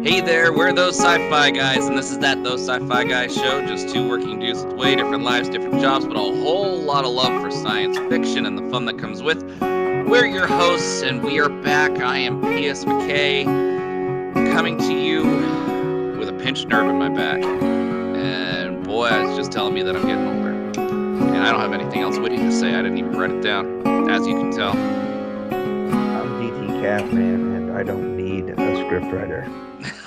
Hey there, we're those Sci-Fi guys, and this is Those Sci-Fi Guys show. Just two working dudes with way different lives, different jobs, but a whole lot of love for science fiction and the fun that comes with. We're your hosts, and we are back. I am P.S. McKay, coming to you with a pinched nerve in my back. And boy, it's just telling me that I'm getting older. And I don't have anything else witty to say. I didn't even write it down, as you can tell. I'm DT Catman, and I don't need a scriptwriter.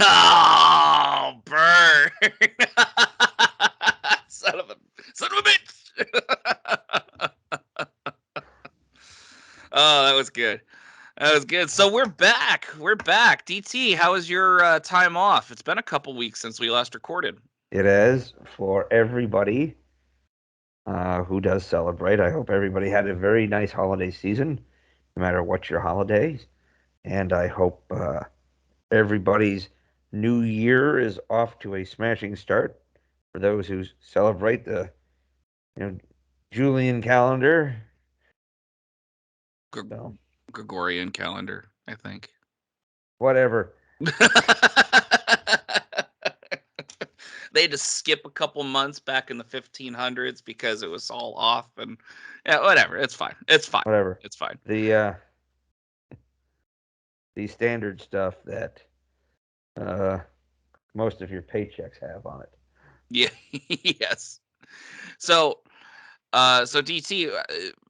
Oh, burn! son of a bitch! Oh, that was good. That was good. So we're back. DT, how was your time off? It's been a couple weeks since we last recorded. It is for everybody who does celebrate. I hope everybody had a very nice holiday season, no matter what your holidays. And I hope everybody's new year is off to a smashing start. For those who celebrate the Julian calendar. Gregorian calendar, I think. Whatever. They had to skip a couple months back in the 1500s because it was all off, and yeah, whatever. It's fine. Whatever. It's fine. The standard stuff that most of your paychecks have on it. Yeah. Yes. So DT,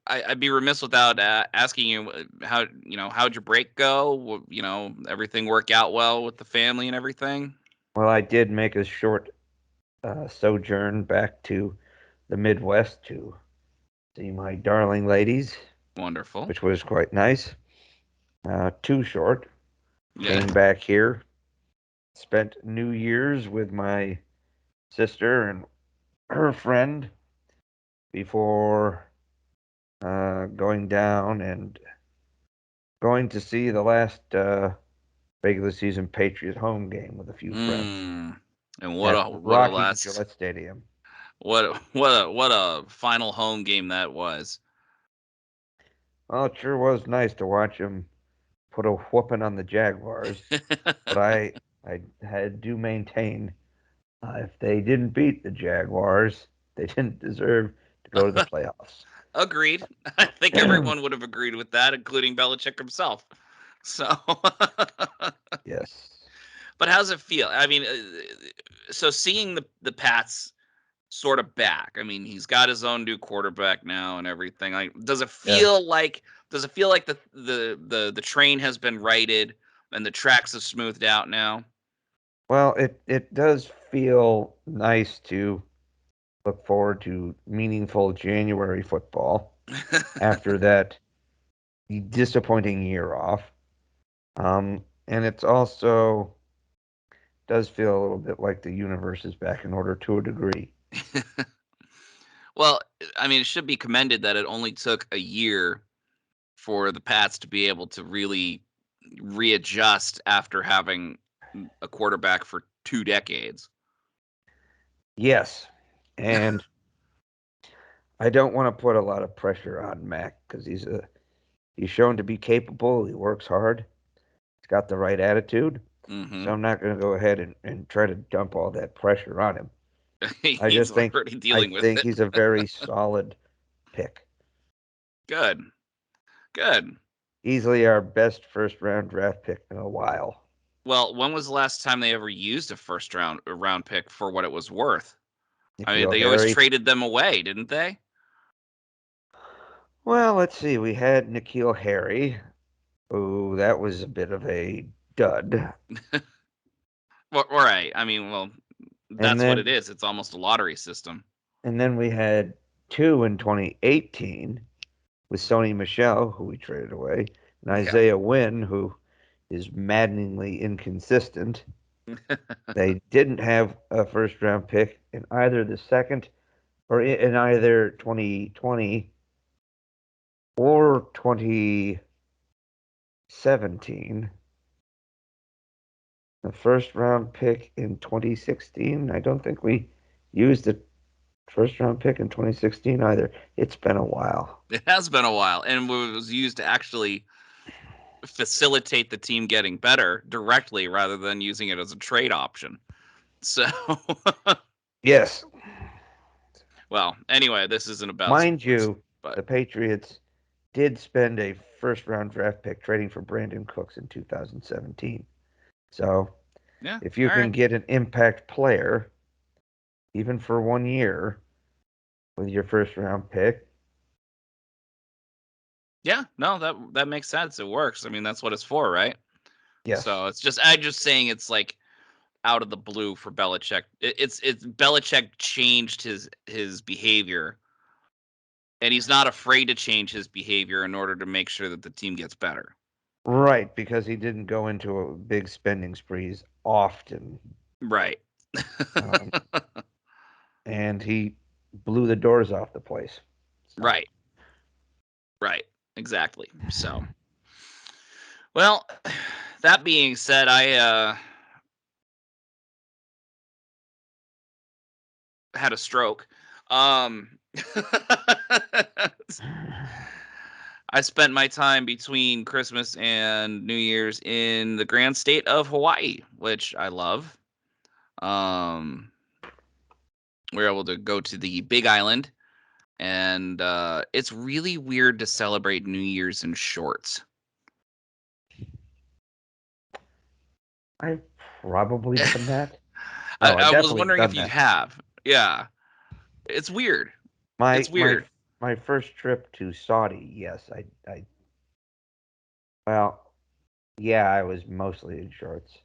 I'd be remiss without asking you how'd your break go? Everything work out well with the family and everything? Well, I did make a short sojourn back to the Midwest to see my darling ladies. Wonderful. Which was quite nice. Too short. Yeah. Came back here, spent New Year's with my sister and her friend before going down and going to see the last regular season Patriot home game with a few friends. And what a last Gillette Stadium. What a final home game that was. Well, it sure was nice to watch them put a whooping on the Jaguars. But I do maintain if they didn't beat the Jaguars, they didn't deserve to go to the playoffs. Agreed. I think everyone would have agreed with that, including Belichick himself. So yes. But how's it feel? I mean, so seeing the Pats sort of back. I mean, he's got his own new quarterback now and everything. Like, does it feel like the train has been righted and the tracks have smoothed out now? Well, it does feel nice to look forward to meaningful January football after that disappointing year off. And it's also does feel a little bit like the universe is back in order to a degree. Well, I mean, it should be commended that it only took a year for the Pats to be able to really readjust after having a quarterback for 2 decades. Yes. And I don't want to put a lot of pressure on Mac because he's shown to be capable. He works hard. He's got the right attitude. Mm-hmm. So I'm not going to go ahead and try to dump all that pressure on him. I just think he's a very solid pick. Good. Easily our best first round draft pick in a while. Well, when was the last time they ever used a first round pick for what it was worth? I mean, they always traded them away, didn't they? Well, let's see. We had N'Keal Harry. Oh, that was a bit of a dud. Well, right. I mean, well, that's what it is. It's almost a lottery system. And then we had 2 in 2018 with Sony Michel, who we traded away, and Isaiah Wynn, who is maddeningly inconsistent. They didn't have a first round pick in either the second or in either 2020 or 2017. The first round pick in 2016, I don't think we used the first round pick in 2016 either. It's been a while. It has been a while, and it was used to actually facilitate the team getting better directly rather than using it as a trade option. So, yes. well, anyway, this isn't about Mind sports, you, but the Patriots did spend a first-round draft pick trading for Brandon Cooks in 2017. So, yeah, if you all can right. get an impact player, even for 1 year, with your first-round pick, Yeah, no, that makes sense. It works. I mean, that's what it's for, right? yes. So I'm just saying it's like out of the blue for Belichick. It's Belichick changed his behavior, and he's not afraid to change his behavior in order to make sure that the team gets better. Right, because he didn't go into a big spending sprees often. Right. Um, and he blew the doors off the place. So. Right. Right. Exactly. So, well, that being said, I had a stroke. I spent my time between Christmas and New Year's in the grand state of Hawaii, which I love. Um, we were able to go to the Big Island, and it's really weird to celebrate New Year's in shorts. I've probably done that. No, I've I was definitely wondering if done you that. have. Yeah, it's weird. My It's my weird. my first trip to Saudi, yes, well, yeah, I was mostly in shorts.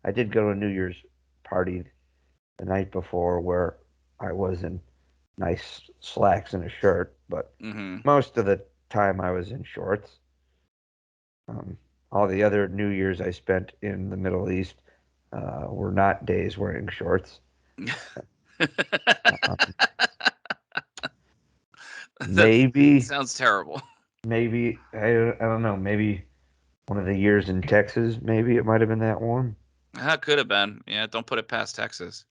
I did go to a New Year's party the night before where I was in nice slacks and a shirt, but Hmm. most of the time I was in shorts. Um, all the other New Year's I spent in the Middle East were not days wearing shorts. Um, That maybe, sounds terrible. maybe I don't know. Maybe one of the years in Texas. Maybe it might have been that warm, That could have been. Yeah, don't put it past Texas.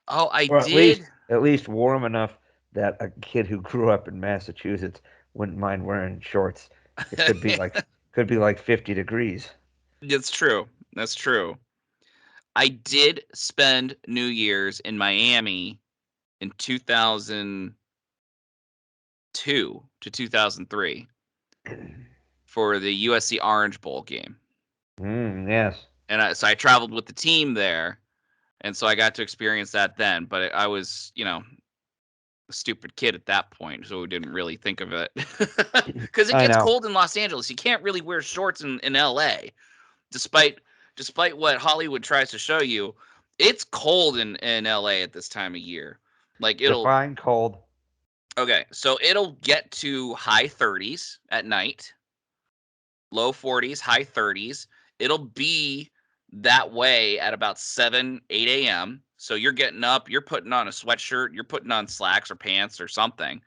Oh, I or did. at least warm enough that a kid who grew up in Massachusetts wouldn't mind wearing shorts. It could be like 50 degrees. It's true. That's true. I did spend New Year's in Miami in 2002 to 2003 for the USC Orange Bowl game. Yes. And so I traveled with the team there, and so I got to experience that then. But I was, a stupid kid at that point, so we didn't really think of it. Because it I gets know. cold in Los Angeles. You can't really wear shorts in LA, despite what Hollywood tries to show you. It's cold in LA at this time of year. Like Define cold. okay, so it'll get to high 30s at night, low 40s, high 30s. It'll be that way at about 7, 8 a.m. So you're getting up, you're putting on a sweatshirt, you're putting on slacks or pants or something.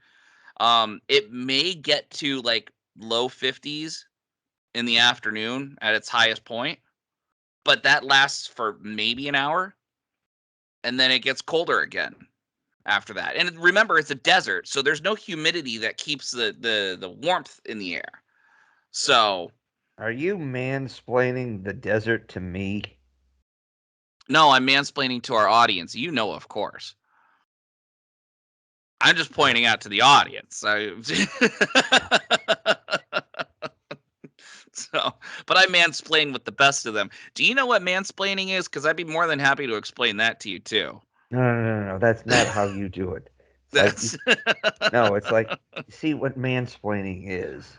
It may get to like low 50s in the afternoon at its highest point, but that lasts for maybe an hour, and then it gets colder again after that. And remember, it's a desert, so there's no humidity that keeps the warmth in the air. So Are you mansplaining the desert to me? no, I'm mansplaining to our audience. You know, of course. I'm just pointing out to the audience. So, but I mansplain with the best of them. Do you know what mansplaining is? Because I'd be more than happy to explain that to you too. No. That's not how you do it. It's like That's no. It's like you see what mansplaining is.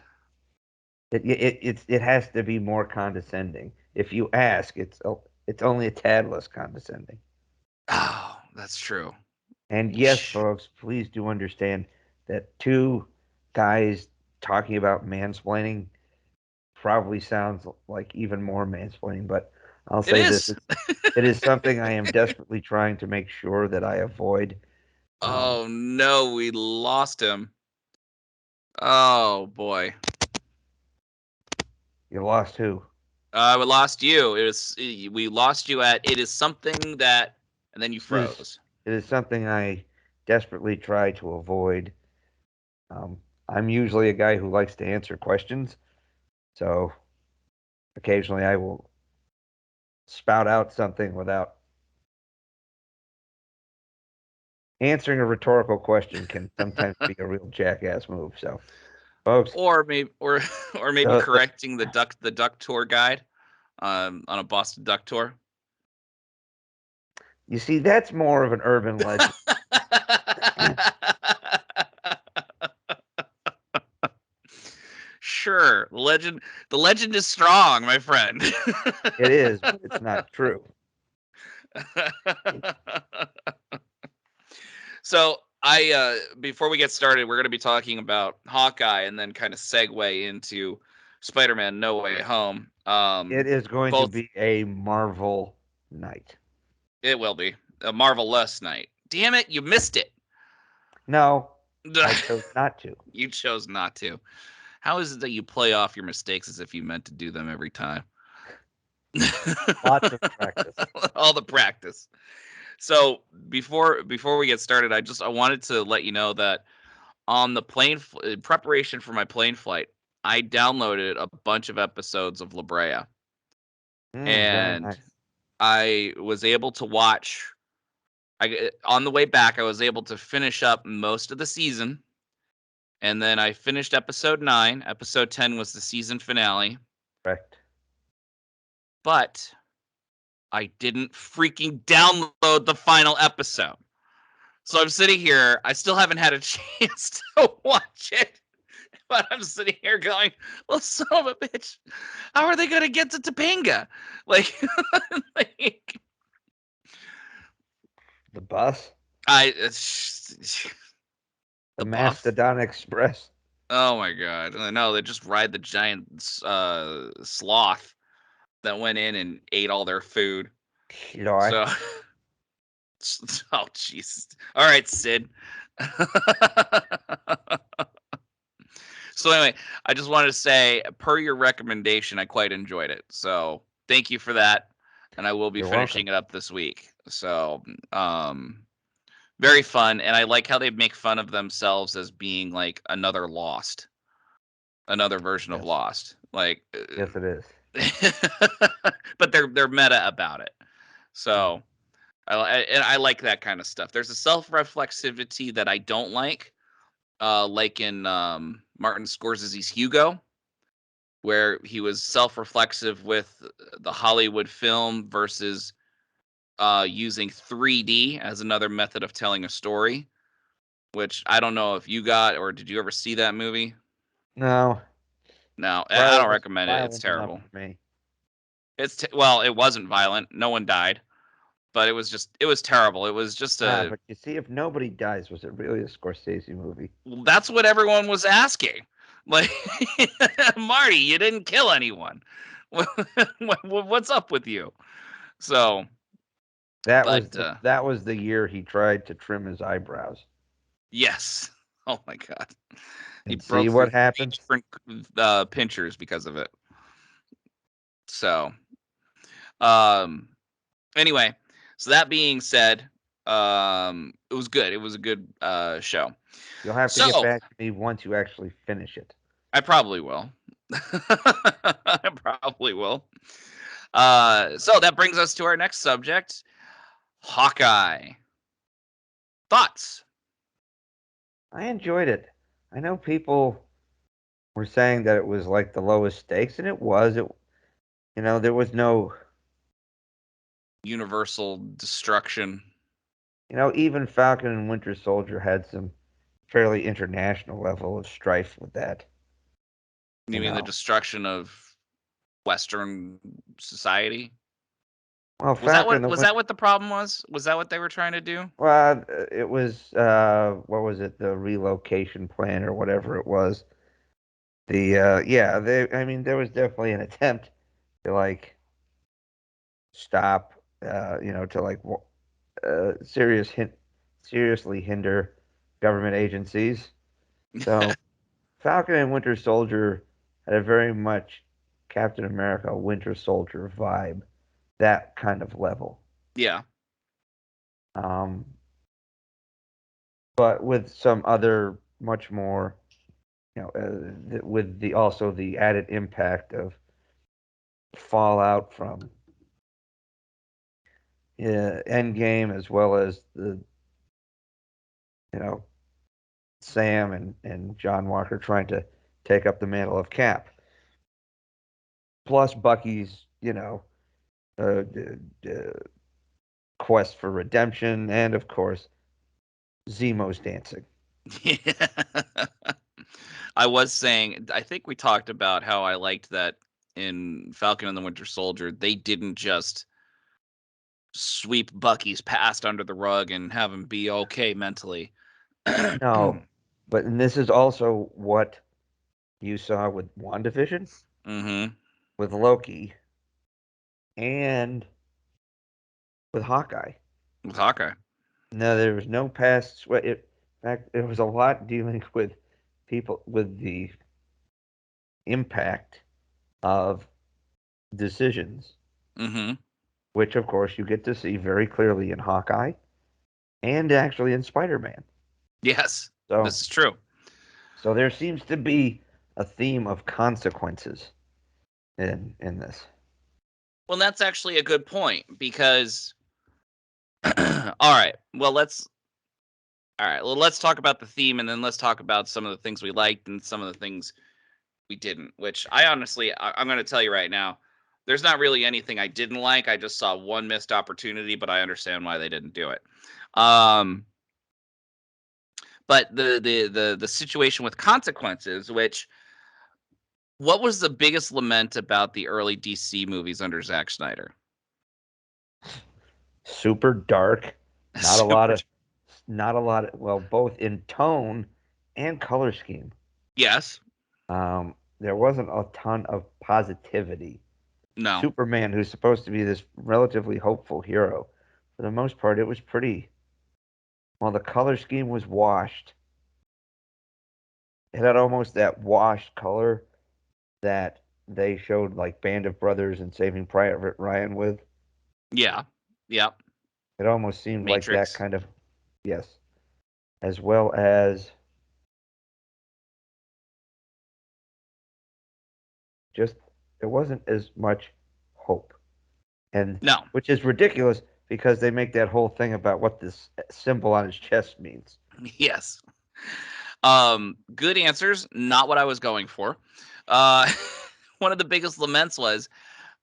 It has to be more condescending. If you ask, it's only a tad less condescending. oh, that's true. And yes, folks, please do understand that two guys talking about mansplaining probably sounds like even more mansplaining. But I'll It say this: is. it is something I am desperately trying to make sure that I avoid. Um, Oh no, we lost him. Oh boy. you lost who? We lost you. We lost you at it is something that, and then you It is froze. it is something I desperately try to avoid. I'm usually a guy who likes to answer questions, so occasionally I will spout out something without answering a rhetorical question can sometimes be a real jackass move. So, folks, Or maybe or maybe the correcting the duck tour guide on a Boston duck tour. you see, that's more of an urban legend. Sure, the legend is strong, my friend. It is, but it's not true. So before we get started, we're going to be talking about Hawkeye and then kind of segue into Spider-Man: No Way Home. It is going to Both be a Marvel night. It will be a marvelous night. Damn it, you missed it. No, I chose not to. You chose not to. How is it that you play off your mistakes as if you meant to do them every time? Lots of practice. All the practice. So before we get started, I wanted to let you know that on the in preparation for my plane flight, I downloaded a bunch of episodes of La Brea, Very and nice. I was able to watch. On the way back, I was able to finish up most of the season, and then I finished episode 9. Episode 10 was the season finale. Correct. But I didn't freaking download the final episode. So I'm sitting here. I still haven't had a chance to watch it. But I'm sitting here going, well, son of a bitch, how are they going to get to Topanga? Like, like The bus, I, the the buff. Mastodon Express. Oh my God. No, they just ride the giant sloth that went in and ate all their food. Eloy. So, oh, Jesus. All right, Sid. So anyway, I just wanted to say, per your recommendation, I quite enjoyed it. So thank you for that, and I will be You're finishing welcome. it up this week. So very fun, and I like how they make fun of themselves as being like another Lost, another version of Yes. Lost. Like, Yes, it is. but they're meta about it. So I like that kind of stuff. There's a self-reflexivity that I don't like in Martin Scorsese's Hugo, where he was self-reflexive with the Hollywood film versus using 3D as another method of telling a story, which I don't know if you got or did you ever see that movie? No, No, I don't violent, recommend it. It's violent enough terrible. for me. Well, it wasn't violent. No one died, but it was terrible. It was just a But you see, if nobody dies, was it really a Scorsese movie? that's what everyone was asking. Like, Marty, you didn't kill anyone. What's up with you? So, but That was the year he tried to trim his eyebrows. yes. Oh my God. He And see broke through what 3 happens? different pinchers because of it. So, um, anyway, so that being said, it was good. It was a good show. You'll have to get So back to me once you actually finish it. I probably will. I probably will. So that brings us to our next subject, Hawkeye. Thoughts? I enjoyed it. I know people were saying that it was like the lowest stakes, and it was. There was no, Universal destruction. even Falcon and Winter Soldier had some fairly international level of strife with that. You You mean the know, destruction of Western society? well, Falcon and the Was Winter. that what the problem was? Was that what they were trying to do? Well, it was what was it? The relocation plan or whatever it was. Yeah, I mean, there was definitely an attempt to like stop, to like seriously hinder government agencies. So Falcon and Winter Soldier had a very much Captain America Winter Soldier vibe, that kind of level. Yeah. Um, but with some other much more, with the also the added impact of fallout from Endgame, as well as the you know Sam and John Walker trying to take up the mantle of Cap. Plus Bucky's uh, uh, quest for redemption, and of course Zemo's dancing. Yeah. I was saying, I think we talked about how I liked that in Falcon and the Winter Soldier, they didn't just sweep Bucky's past under the rug and have him be okay mentally. No, but and this is also what you saw with WandaVision, Mm-hmm. with Loki, and with Hawkeye. With Hawkeye. No, there was no past sweat. In fact, it was a lot dealing with people with the impact of decisions, Mm-hmm. which of course you get to see very clearly in Hawkeye and actually in Spider-Man. Yes, So, this is true. so there seems to be a theme of consequences in this. Well, that's actually a good point because all right. Let's talk about the theme and then let's talk about some of the things we liked and some of the things we didn't, which I'm going to tell you right now, there's not really anything I didn't like. I just saw one missed opportunity, but I understand why they didn't do it. Um, but the situation with consequences, which what was the biggest lament about the early DC movies under Zack Snyder? Super dark, not a lot Super. of, not a lot of, well, both in tone and color scheme. Yes. There wasn't a ton of positivity. No. Superman, who's supposed to be this relatively hopeful hero, for the most part, it was pretty. Well, the color scheme was washed. It had almost that washed color that they showed like Band of Brothers and Saving Private Ryan with. Yeah. Yep. It almost seemed like that Matrix. kind of, yes, as well as just there wasn't as much hope. And No. which is ridiculous because they make that whole thing about what this symbol on his chest means. Yes. Good answers. Not what I was going for. One of the biggest laments was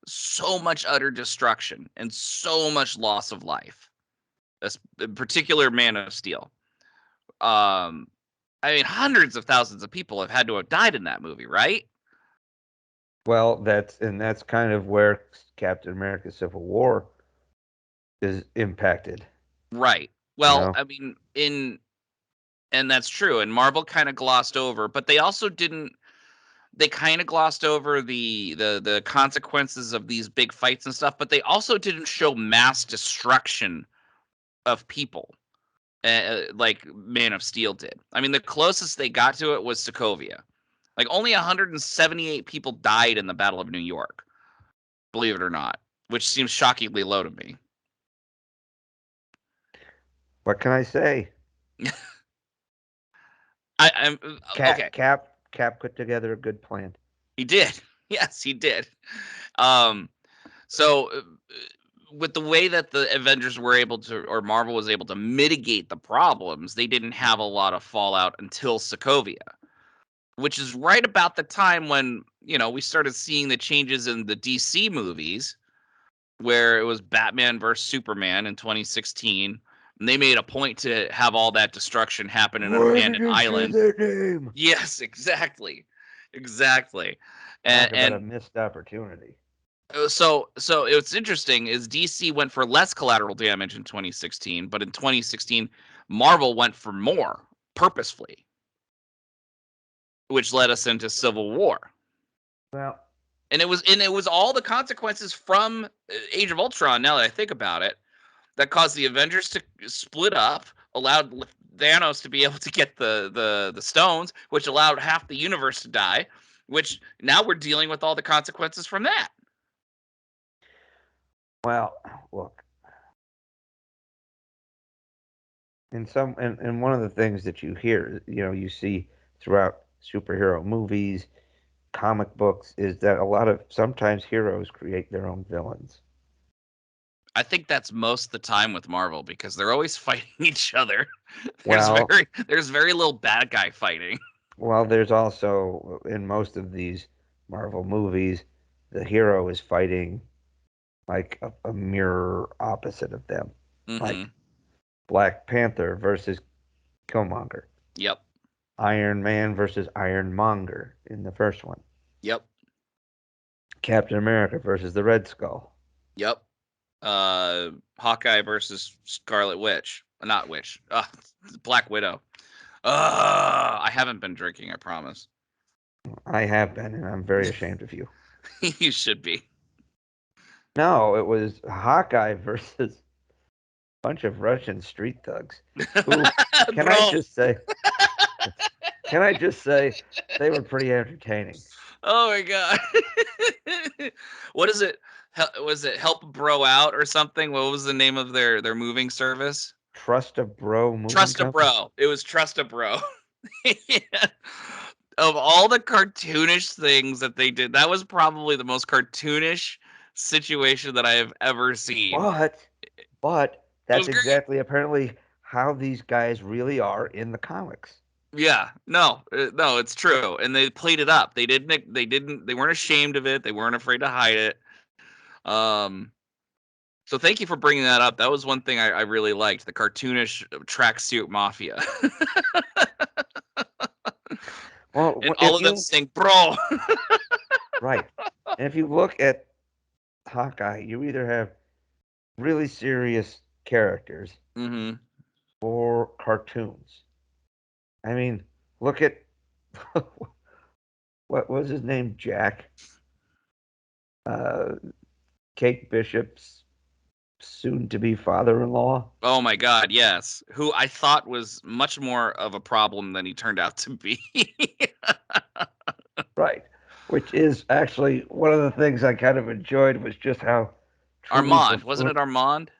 so much utter destruction and so much loss of life. In particular, Man of Steel. Um, I mean, hundreds of thousands of people have had to have died in that movie, right? Well, that's kind of where Captain America Civil War is impacted, Right. you Well, know. I mean, in and that's true. And Marvel kind of glossed over, but they also didn't. They kind of glossed over the consequences of these big fights and stuff, but they also didn't show mass destruction of people like Man of Steel did. I mean, the closest they got to it was Sokovia. Like only 178 people died in the Battle of New York, believe it or not, which seems shockingly low to me. What can I say? I'm okay. Cap put together a good plan. He did. Yes, he did. Um, so with the way that the Avengers were able to, or Marvel was able to mitigate the problems, they didn't have a lot of fallout until Sokovia, which is right about the time when, we started seeing the changes in the DC movies, where it was Batman versus Superman in 2016. And they made a point to have all that destruction happen in an Why did abandoned they say island. their name? Yes, exactly. Exactly. And, Talk about a and missed opportunity. so it's interesting is DC went for less collateral damage in 2016, but in 2016 Marvel went for more purposefully, which led us into Civil War. Well, And it was all the consequences from Age of Ultron, now that I think about it, that caused the Avengers to split up, allowed Thanos to be able to get the stones, which allowed half the universe to die, which now we're dealing with all the consequences from that. well, look. And one of the things that you hear, you see throughout superhero movies, comic books is that sometimes heroes create their own villains. I think that's most of the time with Marvel because they're always fighting each other. Well, There's very little bad guy fighting. well, there's also in most of these Marvel movies, the hero is fighting like a mirror opposite of them, like Mm-hmm. Black Panther versus Killmonger, Yep. Iron Man versus Ironmonger in the first one, Yep. Captain America versus the Red Skull. Yep. Hawkeye versus Scarlet Witch. Not Witch. Black Widow. I haven't been drinking, I promise. I have been, and I'm very ashamed of you. You should be. No, it was Hawkeye versus a bunch of Russian street thugs. Who, can I Bro. just say, can I just say, they were pretty entertaining. Oh my god. What is it? Was it Help Bro Out or something? What was the name of their moving service? Trust a Bro moving Trust a company. Bro. It was Trust a Bro. Yeah. Of all the cartoonish things that they did, that was probably the most cartoonish situation that I have ever seen. But It that's was great. exactly apparently how these guys really are in the comics. Yeah, no, it's true, and they played it up. They weren't ashamed of it. They weren't afraid to hide it. Um, so thank you for bringing that up. That was one thing I really liked, the cartoonish tracksuit mafia, Well, and all if of them you saying "bro." right, and if you look at Hawkeye, you either have really serious characters Mm-hmm. or cartoons. I mean, look at what was his name, Jack, uh, Kate Bishop's soon-to-be father-in-law. Oh my God, yes. Who I thought was much more of a problem than he turned out to be. Right. Which is actually one of the things I kind of enjoyed was just how truly Armand, wasn't buffoon it Armand?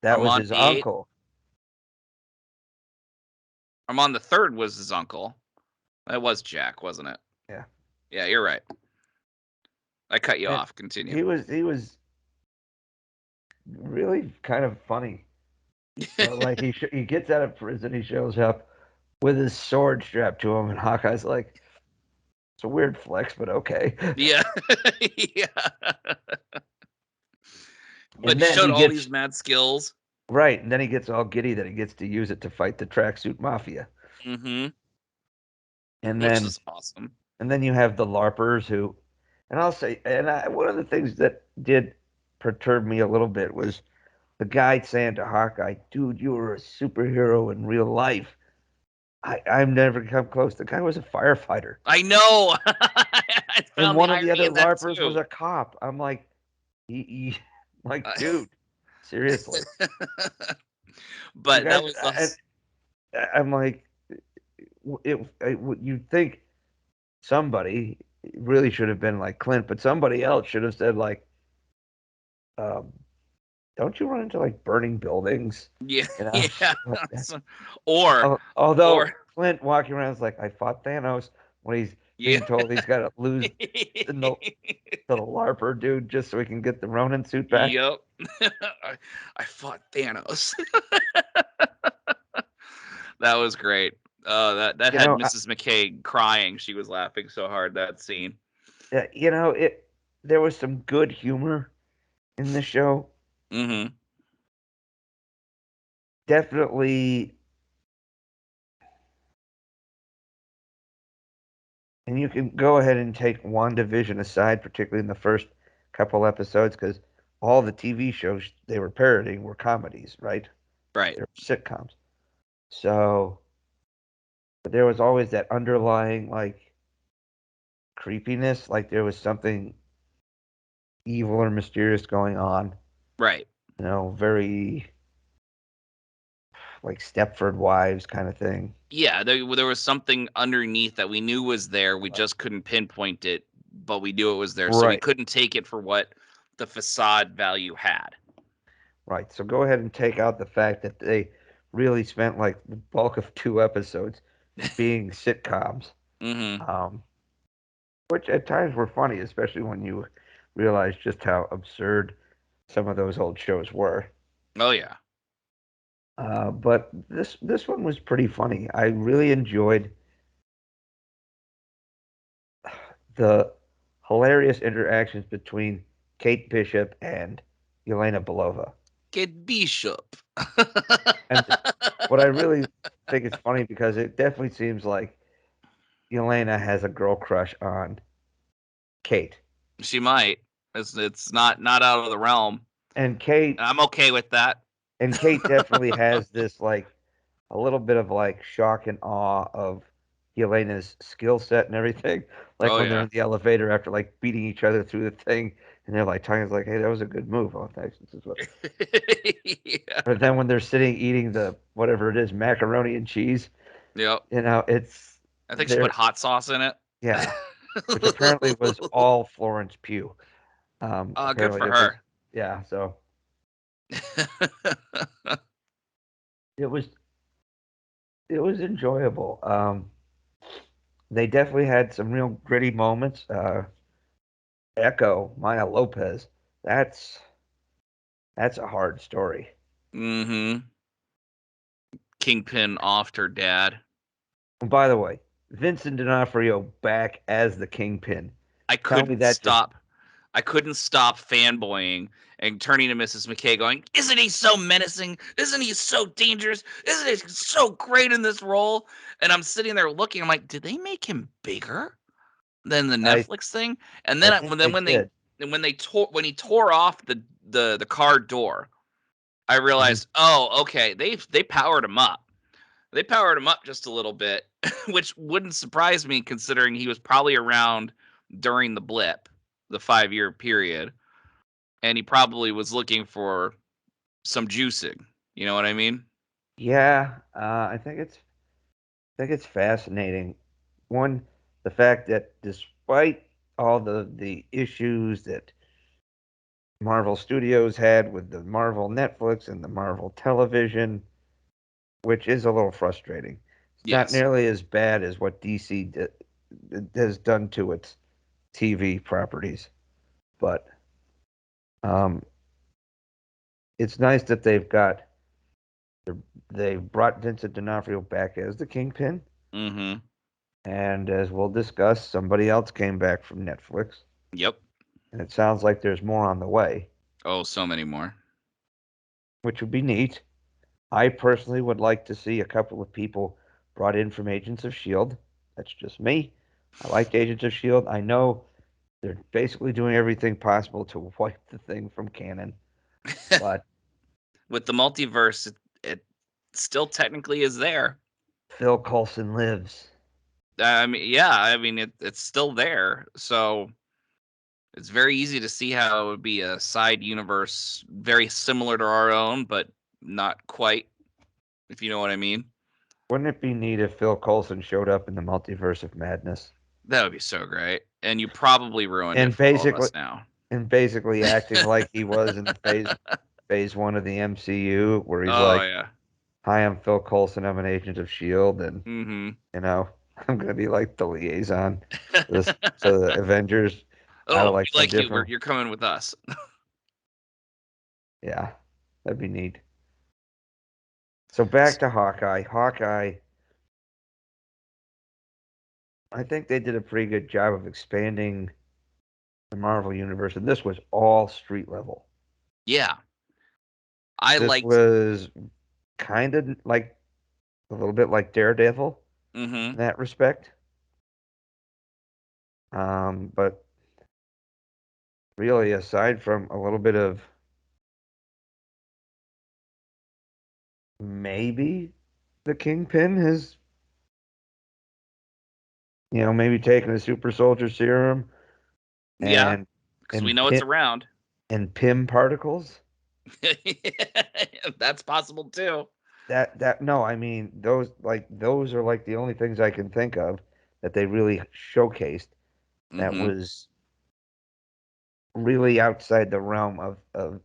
that was Armand his the Eighth. uncle. Armand the Third was his uncle. That was Jack, wasn't it? Yeah. Yeah, you're right. I cut you And off. Continue. he was really kind of funny. Like he gets out of prison, he shows up with his sword strapped to him, and Hawkeye's like, "It's a weird flex, but okay." Yeah, yeah. But And he then showed he all these gets mad skills. right, and then he gets all giddy that he gets to use it to fight the tracksuit mafia. Mm-hmm. And Which then is awesome. and then you have the LARPers who, and I'll say, one of the things that did perturb me a little bit was the guy saying to Hawkeye, "Dude, you were a superhero in real life. I've never come close." The guy was a firefighter, I know. I and found the one of the irony other in that LARPers was too. a cop. I'm like, like, dude, seriously, you But that guys. was us. I'm like, you'd think somebody really should have been like Clint, but somebody else should have said like, um, "Don't you run into like burning buildings?" Yeah, Shit yeah. like that. Or, Although or, Clint walking around is like, "I fought Thanos," when he's yeah. being told he's got to lose to the LARPer dude just so he can get the Ronin suit back. Yep. I fought Thanos. That was great. That You had know, Mrs. McKay crying. She was laughing so hard that scene. it. There was some good humor in the show. Mm-hmm. Definitely, and you can go ahead and take WandaVision aside, particularly in the first couple episodes, because all the TV shows they were parodying were comedies, right? Right. They're sitcoms. So, but there was always that underlying like creepiness, like there was something evil or mysterious going on. Right. Very like Stepford Wives kind of thing. Yeah, there was something underneath that we knew was there. We Right. just couldn't pinpoint it, but we knew it was there. So we Right. couldn't take it for what the facade value had. Right. So go ahead and take out the fact that they really spent like the bulk of 2 episodes being sitcoms. Mm-hmm. Um, which at times were funny, especially when you realize just how absurd some of those old shows were. Oh yeah. But this one was pretty funny. I really enjoyed the hilarious interactions between Kate Bishop and Yelena Belova. Kid Bishop. And what I really think is funny because it definitely seems like Yelena has a girl crush on Kate. She might. It's not out of the realm. And Kate I'm okay with that. and Kate definitely has this like a little bit of like shock and awe of Yelena's skill set and everything. Like Oh when they're yeah. in the elevator after like beating each other through the thing, and they're like Tanya's like, "Hey, that was a good move." Oh, thanks. This is what. Yeah. But then when they're sitting eating the whatever it is, macaroni and cheese, Yep. it's I think she put there. hot sauce in it. Yeah, which apparently was all Florence Pugh. Good Apparently for it was. her. Yeah, so it was it was enjoyable. They definitely had some real gritty moments. Echo Maya Lopez. That's that's a hard story. Mm-hmm. Kingpin offed her dad. And by the way, Vincent D'Onofrio back as the Kingpin. I Tell me couldn't that just stop. I couldn't stop fanboying and turning to Mrs. McKay going, "Isn't he so menacing? Isn't he so dangerous? Isn't he so great in this role?" And I'm sitting there looking, I'm like, did they make him bigger than the I Netflix thing? And I then think they did. when he tore off the car door, I Mhm. realized, oh, okay, they powered him up. They powered him up just a little bit, which wouldn't surprise me considering he was probably around during the blip, the 5-year period, and he probably was looking for some juicing. You know what I mean? Yeah, I think it's fascinating. One, the fact that despite all the issues that Marvel Studios had with the Marvel Netflix and the Marvel television, which is a little frustrating. It's not Yes. nearly as bad as what has done to its TV properties, but um, it's nice that they've brought Vincent D'Onofrio back as the Kingpin, Mm-hmm. and as we'll discuss, somebody else came back from Netflix, Yep. and it sounds like there's more on the way, Oh, so many more. which would be neat. I personally would like to see a couple of people brought in from Agents of S.H.I.E.L.D. That's just me. I liked Agents of S.H.I.E.L.D. I know they're basically doing everything possible to wipe the thing from canon, but With the multiverse, it still technically is there. Phil Coulson lives. I mean, yeah, I mean it's still there. So it's very easy to see how it would be a side universe very similar to our own, but not quite, if you know what I mean. Wouldn't it be neat if Phil Coulson showed up in the multiverse of madness That would be so great. And you probably ruined it and for all of basically us now. acting like he was in phase one of the MCU, where he's Oh like, yeah. "Hi, I'm Phil Coulson. I'm an agent of Shield, and Mm-hmm. you know, I'm gonna be like the liaison to the Avengers out of Oh, like we some like you. different. You're coming with us. Yeah, that'd be neat. So back to Hawkeye. Hawkeye, I think they did a pretty good job of expanding the Marvel universe, and this was all street level. Yeah, I This liked. was kind of like a little bit like Daredevil Mm-hmm. in that respect. But really, aside from a little bit of maybe the Kingpin has, maybe taken a super soldier serum Yeah, and because we and know it's pim around. Pim particles. That's possible too. That no, I mean those are like the only things I can think of that they really showcased that Mm-hmm. was really outside the realm of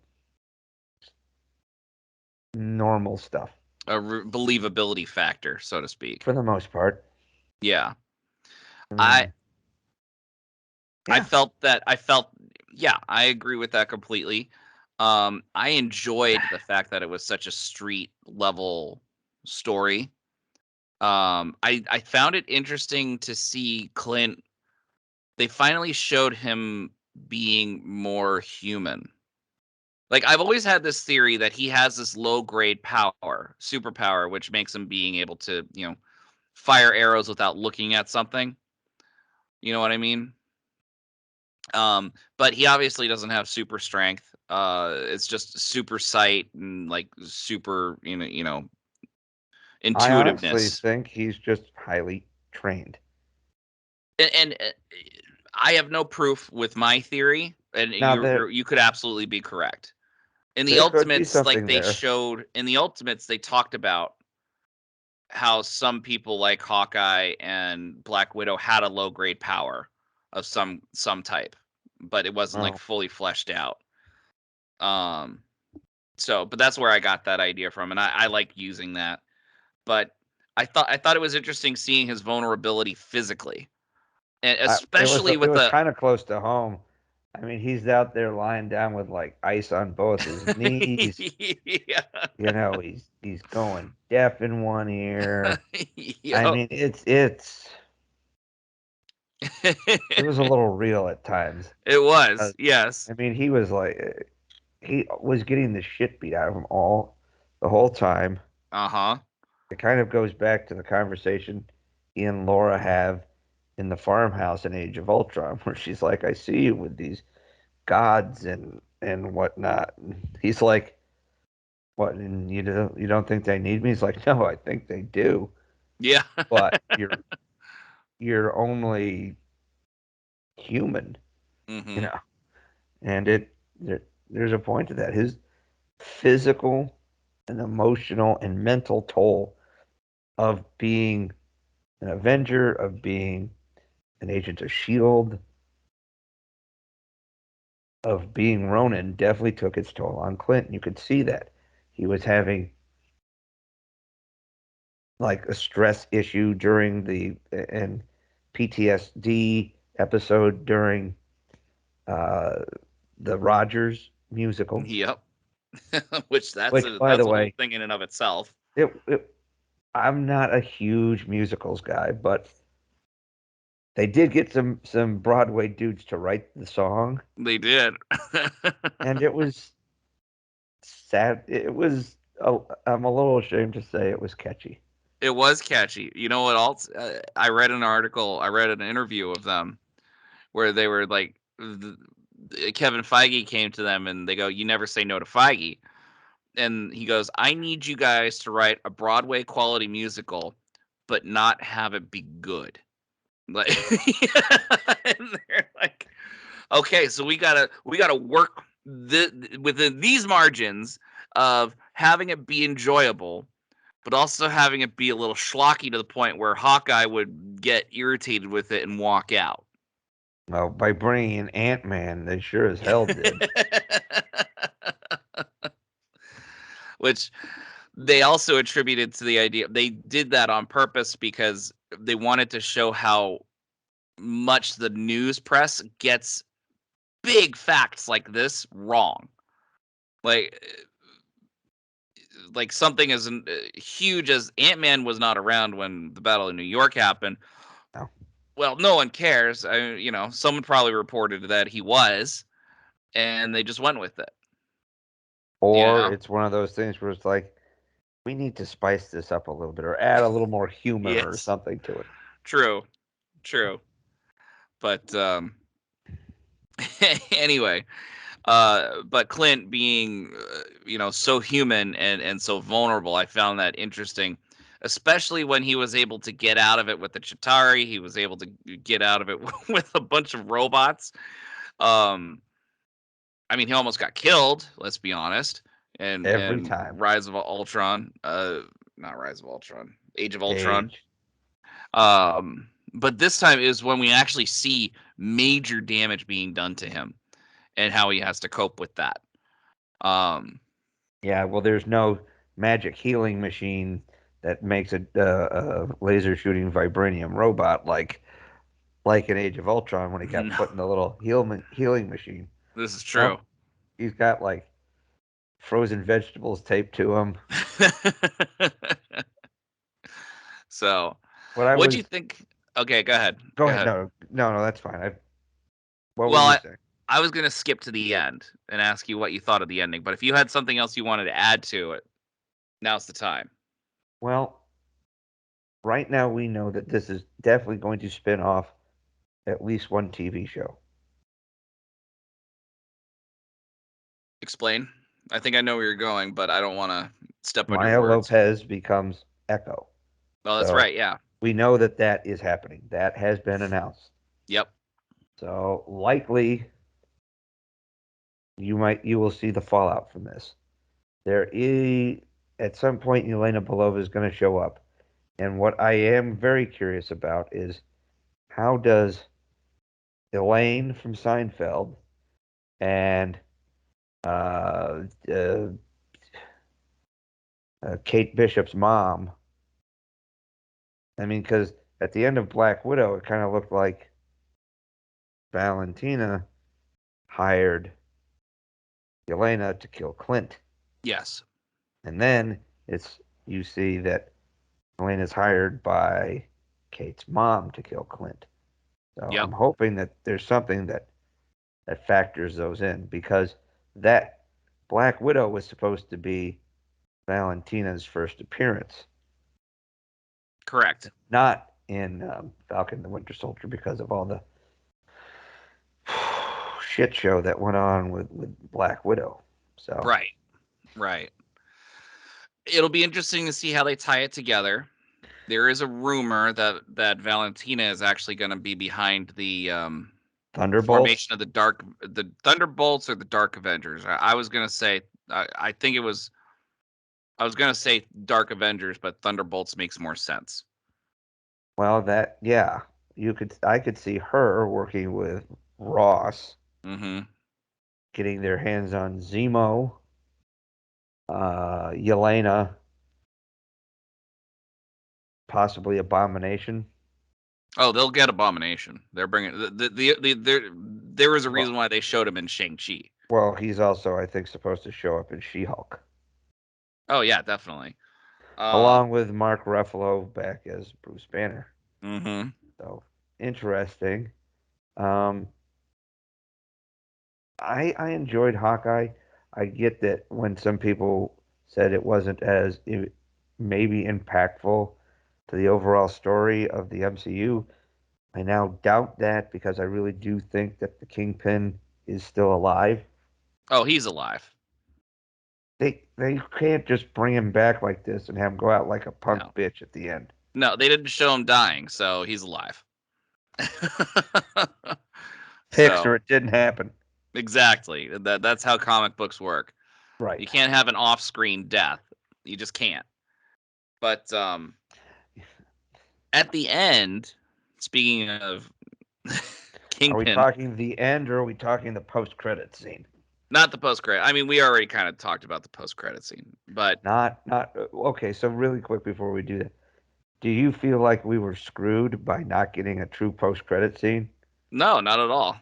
normal stuff A believability factor, so to speak. for the most part. Yeah, I I mean, Yeah. Yeah, I agree with that completely. I enjoyed the fact that it was such a street level story. I found it interesting to see Clint. They finally showed him being more human. Like, I've always had this theory that he has this low grade power, superpower, which makes him being able to, fire arrows without looking at something. You know what I mean? But he obviously doesn't have super strength. It's just super sight and like super, I honestly intuitiveness. think he's just highly trained. And I have no proof with my theory, and Now you could absolutely be correct. there could be something there. In the Ultimates, they talked about how some people like Hawkeye and Black Widow had a low grade power of some type, but it wasn't like Oh, fully fleshed out. Um, but that's where I got that idea from, and I like using that. But I thought it was interesting seeing his vulnerability physically, and especially it with was the kind of close to home. I mean, he's out there lying down with like ice on both his knees. yeah. He's going deaf in one ear. I Yep. mean, it was a little real at times. It Uh, was, yes. I mean, he was getting the shit beat out of him all the whole time. Uh-huh. It kind of goes back to the conversation he and Laura have in the farmhouse in Age of Ultron, where she's like, "I see you with these gods and whatnot." And he's like, "What? And you don't think they need me?" He's like, "No, I think they do, Yeah. but you're only human, you hmm know." And there's a point to that. His physical and emotional and mental toll of being an Avenger, of being an agent of S.H.I.E.L.D., of being Ronin definitely took its toll on Clint. You could see that. He was having like a stress issue during and PTSD episode during uh, the Rogers musical, Yep. Which which, by the that's a whole way, thing in and of itself. it I'm not a huge musicals guy, but they did get some Broadway dudes to write the song, They did. and it was sad. I'm a little ashamed to say it was catchy. It was catchy. You know what else? I read an article, I read an interview of them where they were like, Kevin Feige came to them and they go, "You never say no to Feige." And he goes, "I need you guys to write a Broadway quality musical, but not have it be good." Like, and they're like, "Okay, so we gotta work within these margins of having it be enjoyable, but also having it be a little schlocky to the point where Hawkeye would get irritated with it and walk out." Well, by bringing in Ant-Man, they sure as hell did. Which they also attributed to the idea they did that on purpose because they wanted to show how much the news press gets big facts like this wrong. Like something as huge as Ant-Man was not around when the Battle of New York happened. No. Well, no one cares. Someone probably reported that he was, and they just went with it. You Or know? it's one of those things where it's like, we need to spice this up a little bit or add a little more humor or Yes. something to it. True. True. But anyway, but Clint being so human and so vulnerable, I found that interesting, especially when he was able to get out of it with the Chitauri. He was able to get out of it with a bunch of robots. um I mean, he almost got killed, let's be honest. Every And time. Rise of Ultron, not Rise of Ultron, Age of Ultron. Age. But this time is when we actually see major damage being done to him and how he has to cope with that. Um, Yeah, well, there's no magic healing machine that makes a laser shooting vibranium robot like like in Age of Ultron when he got No, put in the little healing machine. this is Nope, true. he's got like frozen vegetables taped to him. So, What I what do you was think? Okay, go ahead. Go Go ahead. ahead. No, that's fine. What were Well, you I, saying? I was going to skip to the end and ask you what you thought of the ending, but if you had something else you wanted to add to it, now's the time. Well, right now we know that this is definitely going to spin off at least one TV show. Explain. I think I know where you're going, but I don't want to step on your Maya words. Lopez becomes Echo. Oh, that's So right. Yeah. we know that that is happening. That has been announced. Yep. So likely you will see the fallout from this. There is at some point Elena Belova is going to show up. And what I am very curious about is how does Elaine from Seinfeld and uh, uh, Kate Bishop's mom. I mean, because at the end of Black Widow, it kind of looked like Valentina hired Yelena to kill Clint, Yes. and then it's you see that Yelena's hired by Kate's mom to kill Clint. So Yep. I'm hoping that there's something that factors those in because that Black Widow was supposed to be Valentina's first appearance, Correct. not in Falcon the Winter Soldier because of all the shit show that went on with Black Widow. So Right. Right. It'll be interesting to see how they tie it together. There is a rumor that Valentina is actually going to be behind the Thunderbolts. formation of the Thunderbolts or the Dark Avengers. I was going to say, I think it was, I was going to say Dark Avengers, but Thunderbolts makes more sense. Well, that yeah, I could see her working with Ross, Mm-hmm. getting their hands on Zemo, Yelena, possibly Abomination. Oh, they'll get Abomination. They're bringing there was a Well, reason why they showed him in Shang-Chi. well, he's also I think supposed to show up in She-Hulk, Oh yeah, definitely. along with Mark Ruffalo back as Bruce Banner. Mm-hmm. So interesting. Um, I enjoyed Hawkeye. I get that when some people said it wasn't as maybe impactful to the overall story of the MCU, I now doubt that because I really do think that the Kingpin is still alive. Oh, he's alive. They can't just bring him back like this and have him go out like a punk No, bitch at the end. no, they didn't show him dying, so he's alive. Fixed or So it didn't happen. exactly that's how comic books work. You Right. can't have an off-screen death. You just can't. But at the end, speaking of Are we Kingpin, talking the end or are we talking the post-credit scene? not the post credit. I mean, we already kind of talked about the post credit scene, but Not okay. So really quick before we do that, do you feel like we were screwed by not getting a true post-credit scene? no, not at all.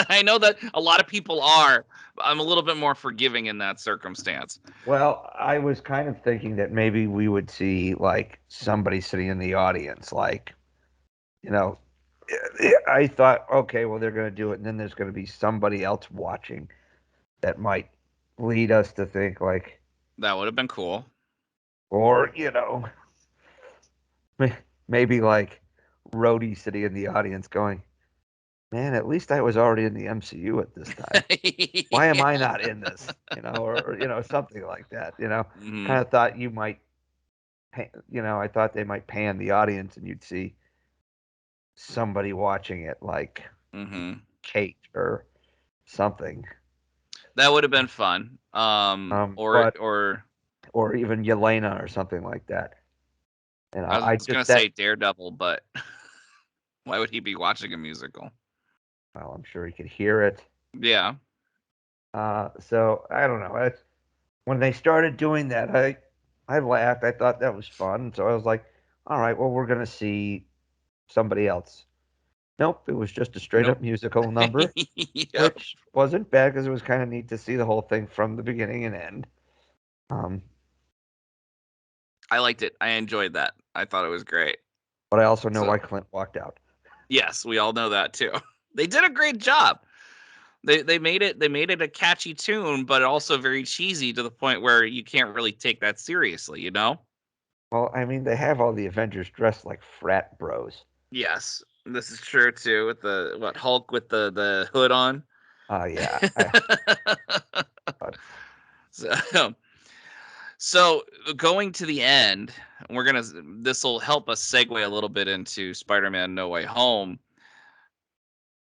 I know that a lot of people are. I'm a little bit more forgiving in that circumstance. Well, I was kind of thinking that maybe we would see like somebody sitting in the audience, like, you know, I thought, okay, well, they're going to do it, and then there's going to be somebody else watching that might lead us to think like, That would have been cool. or maybe like Rhodey sitting in the audience going, "Man, at least I was already in the MCU at this time. Why am I not in this?" Or something like that. Hmm. Kind of thought you might, I thought they might pan the audience and you'd see somebody watching it like Hmm. Kate or something. That would have been fun. Or But or or even Yelena or something like that. I I was gonna just say that Daredevil, but why would he be watching a musical? well, I'm sure he could hear it. Yeah. So I don't know. When they started doing that, I laughed. I thought that was fun. So I was like, all right, well, we're gonna see somebody else. Nope, it was just a straight Nope. up musical number, Yep. which wasn't bad because it was kind of neat to see the whole thing from the beginning and end. Um, I liked it. I enjoyed that. I thought it was great. but I also know So why Clint walked out. yes, we all know that too. They did a great job. They made it a catchy tune, but also very cheesy to the point where you can't really take that seriously, you know? Well, I mean, they have all the Avengers dressed like frat bros. Yes. This is true too, with the Hulk with the hood on. Yeah. But so so going to the end, we're gonna this will help us segue a little bit into Spider-Man No Way Home.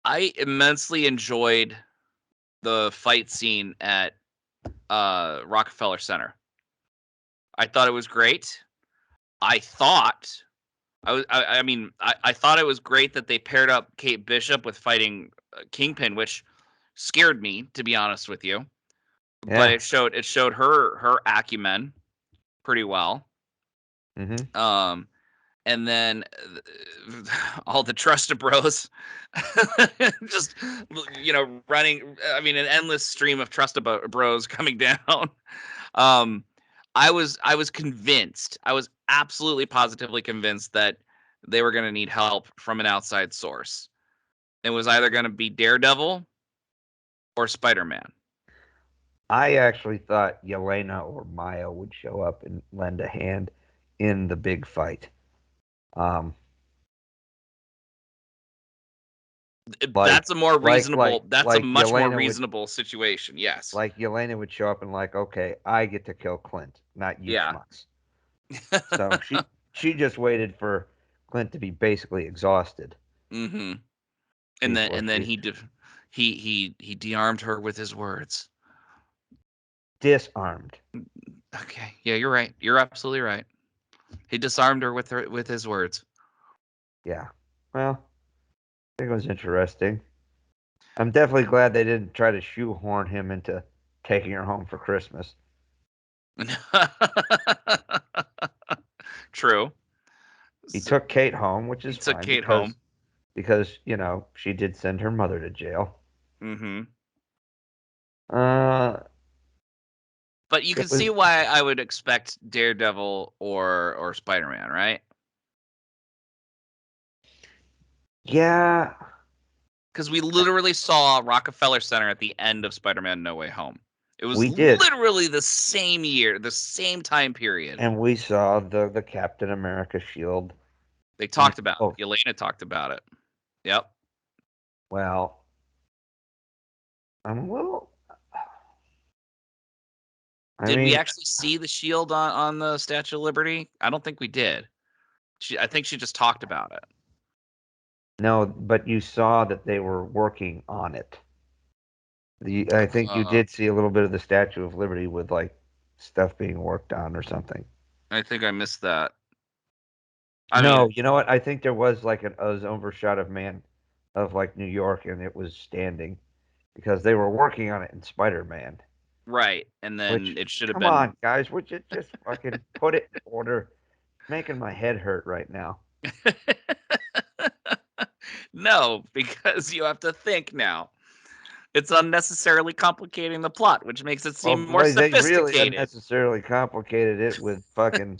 I immensely enjoyed the fight scene at Rockefeller Center. I thought it was great. I thought I thought it was great that they paired up Kate Bishop with fighting Kingpin, which scared me, to be honest with you. But yeah. it showed her acumen pretty well. Hmm. Um, and then all the Trusted Bros, just running. I mean, an endless stream of Trusted Bros coming down. Um, I was convinced. I was absolutely positively convinced that they were going to need help from an outside source. It was either going to be Daredevil or Spider-Man. I actually thought Yelena or Maya would show up and lend a hand in the big fight. Um, That's like, a more like, like, reasonable. That's a like much more Yelena would, reasonable situation. Yes. like Yelena would show up and like, okay, I get to kill Clint, not you Yeah. schmucks. So she just waited for Clint to be basically exhausted hmm And then before and then she he de-armed her with his words. disarmed. Okay. Yeah, you're right. You're absolutely right. He disarmed her with his words. Yeah. Well, I think it was interesting. I'm definitely glad they didn't try to shoehorn him into taking her home for Christmas. True. He So took Kate home, which he is took fine Kate home. because she did send her mother to jail. hmm Uh, But you it can see was why I would expect Daredevil or Spider-Man, right? yeah, Because we literally saw Rockefeller Center at the end of Spider-Man No Way Home. It was we did, literally the same year, the same time period. and we saw the Captain America shield. They In talked about oh it. Elena talked about it. Yep. well, I'm a little. I Did we mean, actually see the shield on the Statue of Liberty? I don't think we did. I think she just talked about it. no, but you saw that they were working on it. I think you Uh, did see a little bit of the Statue of Liberty with like stuff being worked on or something. I think I missed that. I mean, No, you know what? I think there was like an overshot of like New York, and it was standing because they were working on it in Spider-Man. right. And then Which, it should have come on, been. guys, would you just fucking put it in order? It's making my head hurt right now. No, because you have to think now. It's unnecessarily complicating the plot, which makes it Well, seem more boy, they really sophisticated. unnecessarily complicated it with fucking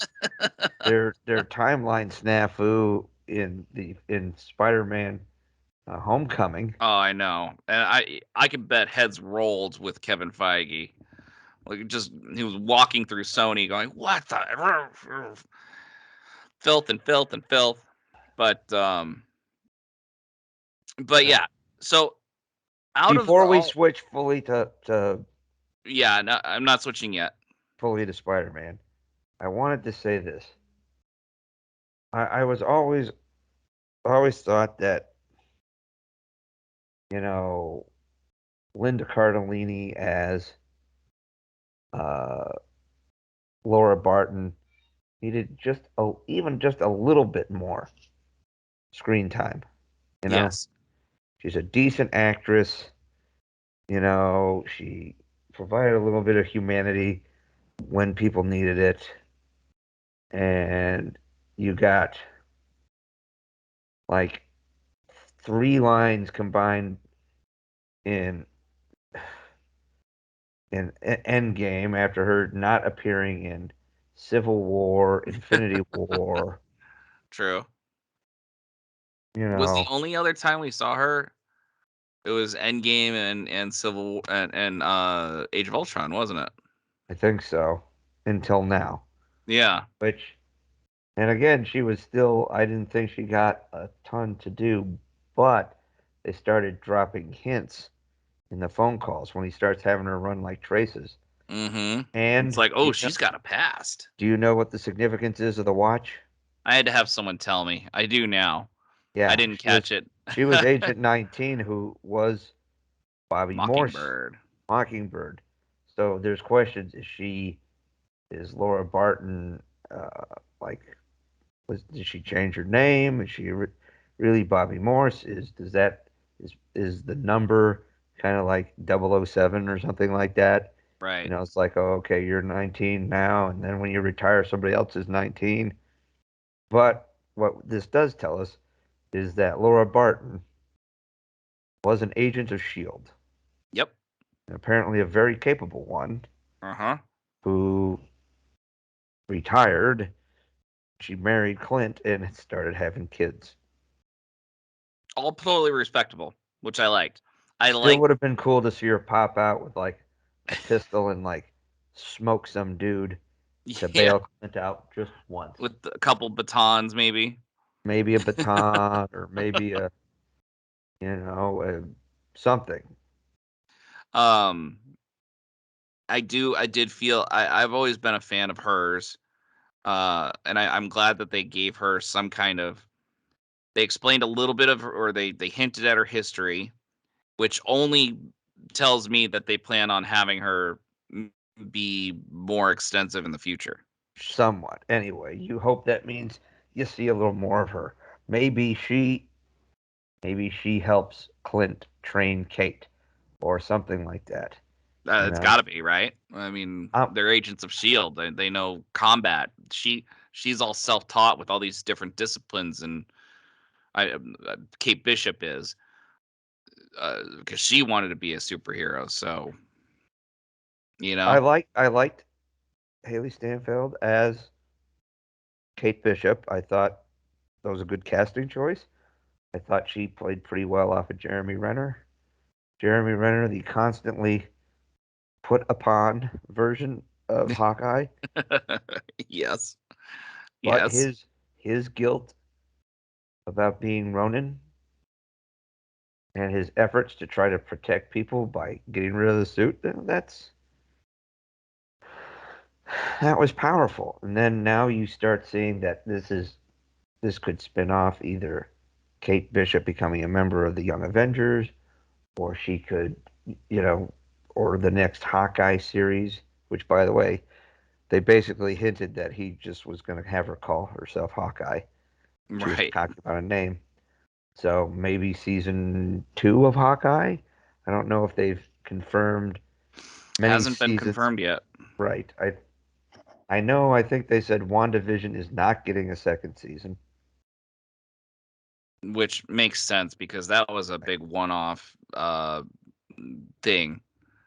their timeline snafu in Spider-Man Homecoming. Oh, I know, and I can bet heads rolled with Kevin Feige. Like just he was walking through Sony, going, "What the filth and filth and filth." But but Uh, yeah. So out of Before we all, switch fully to yeah, no, I'm not switching yet. fully to Spider-Man, I wanted to say this. I was always thought that, you know, Linda Cardellini as uh, Laura Barton needed even just a little bit more screen time. You know, Yes, she's a decent actress. She provided a little bit of humanity when people needed it, and you got like 3 lines combined in Endgame after her not appearing in Civil War, Infinity War. True. You Was the know, only other time we saw her? It was Endgame and Civil and Age of Ultron, wasn't it? I think so until now. Yeah. Which, and again, she was still. I didn't think she got a ton to do, but they started dropping hints in the phone calls when he starts having her run like traces. Mm-hmm. It's And like, oh, she's got a past. do you know what the significance is of the watch? I had to have someone tell me. I do now. I Yeah, didn't catch it. she was Agent 19, who was Bobby Morse, Mockingbird. Mockingbird. So there's questions: is Laura Barton like did she change her name? Is she really Bobby Morse? Is the number kind of like 007 or something like that? Right. It's like, oh, okay, you're 19 now, and then when you retire, somebody else is 19. But what this does tell us is that Laura Barton was an agent of S.H.I.E.L.D., Yep. and apparently a very capable one Uh-huh. who retired. She married Clint and started having kids. All totally respectable, which I liked. I Still liked would have been cool to see her pop out with like a pistol and like smoke some dude to yeah, bail Clint out just once. with a couple batons maybe. Maybe a baton or maybe something. Um I did feel I've always been a fan of hers. And I'm glad that they gave her some kind of they explained a little bit of or they hinted at her history, which only tells me that they plan on having her be more extensive in the future. Somewhat. Anyway, you hope that means you see a little more of her. Maybe she maybe she helps Clint train Kate or something like that. You It's know? got to be right. I mean, Um, they're agents of Shield. They know combat. She's all self taught with all these different disciplines, and Kate Bishop is because she wanted to be a superhero. So you know, I liked Haley Stanfield as Kate Bishop. I thought that was a good casting choice. I thought she played pretty well off of Jeremy Renner. Jeremy Renner, the constantly put upon version of Hawkeye, yes, but yes. his guilt about being Ronin and his efforts to try to protect people by getting rid of the suit, that was powerful. And then now you start seeing that this could spin off either Kate Bishop becoming a member of the Young Avengers, or she could, you know, or the next Hawkeye series, which, by the way, they basically hinted that he just was going to have her call herself Hawkeye. She was Right. cocky about a name. So maybe season 2 of Hawkeye. I don't know if they've confirmed many Hasn't been seasons. confirmed yet, Right. I know. I think they said WandaVision is not getting a second season. which makes sense because that was a big one-off thing.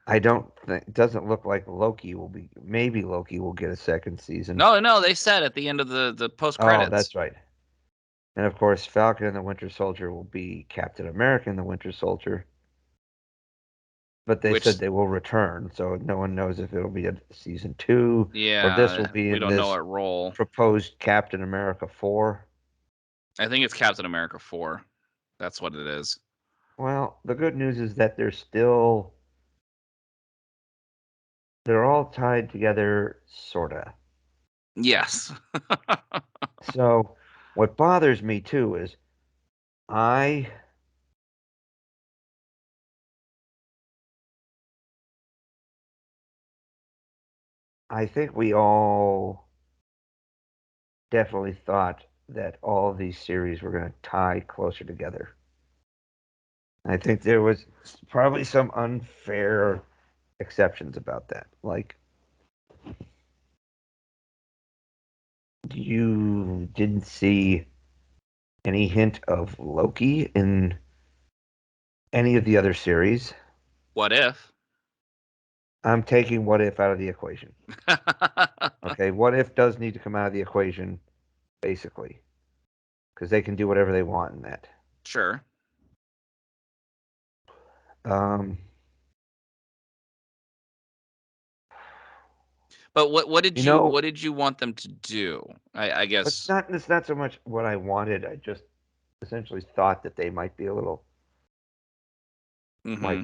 I don't think it doesn't look like Loki will be. Maybe Loki will get a second season. No, no, they said at the end of the post Oh, credits, that's right. And of course, Falcon and the Winter Soldier will be Captain America and the Winter Soldier. But they said which they will return, so no one knows if it'll be a season 2 or this will yeah, be we in don't know this what role. proposed Captain America 4. I think it's Captain America 4. That's what it is. Well, the good news is that they're all tied together, sorta. Yes. So what bothers me too is I I think we all definitely thought that all of these series were going to tie closer together. I think there was probably some unfair exceptions about that. Like you didn't see any hint of Loki in Any of the other series. What if? I'm taking What If out of the equation. Okay, What If does need to come out of the equation, basically, because they can do whatever they want in that. Sure. Um, But what you did you know, what did you want them to do? I guess. it's not so much what I wanted. I just essentially thought that they might be a little like Mm-hmm.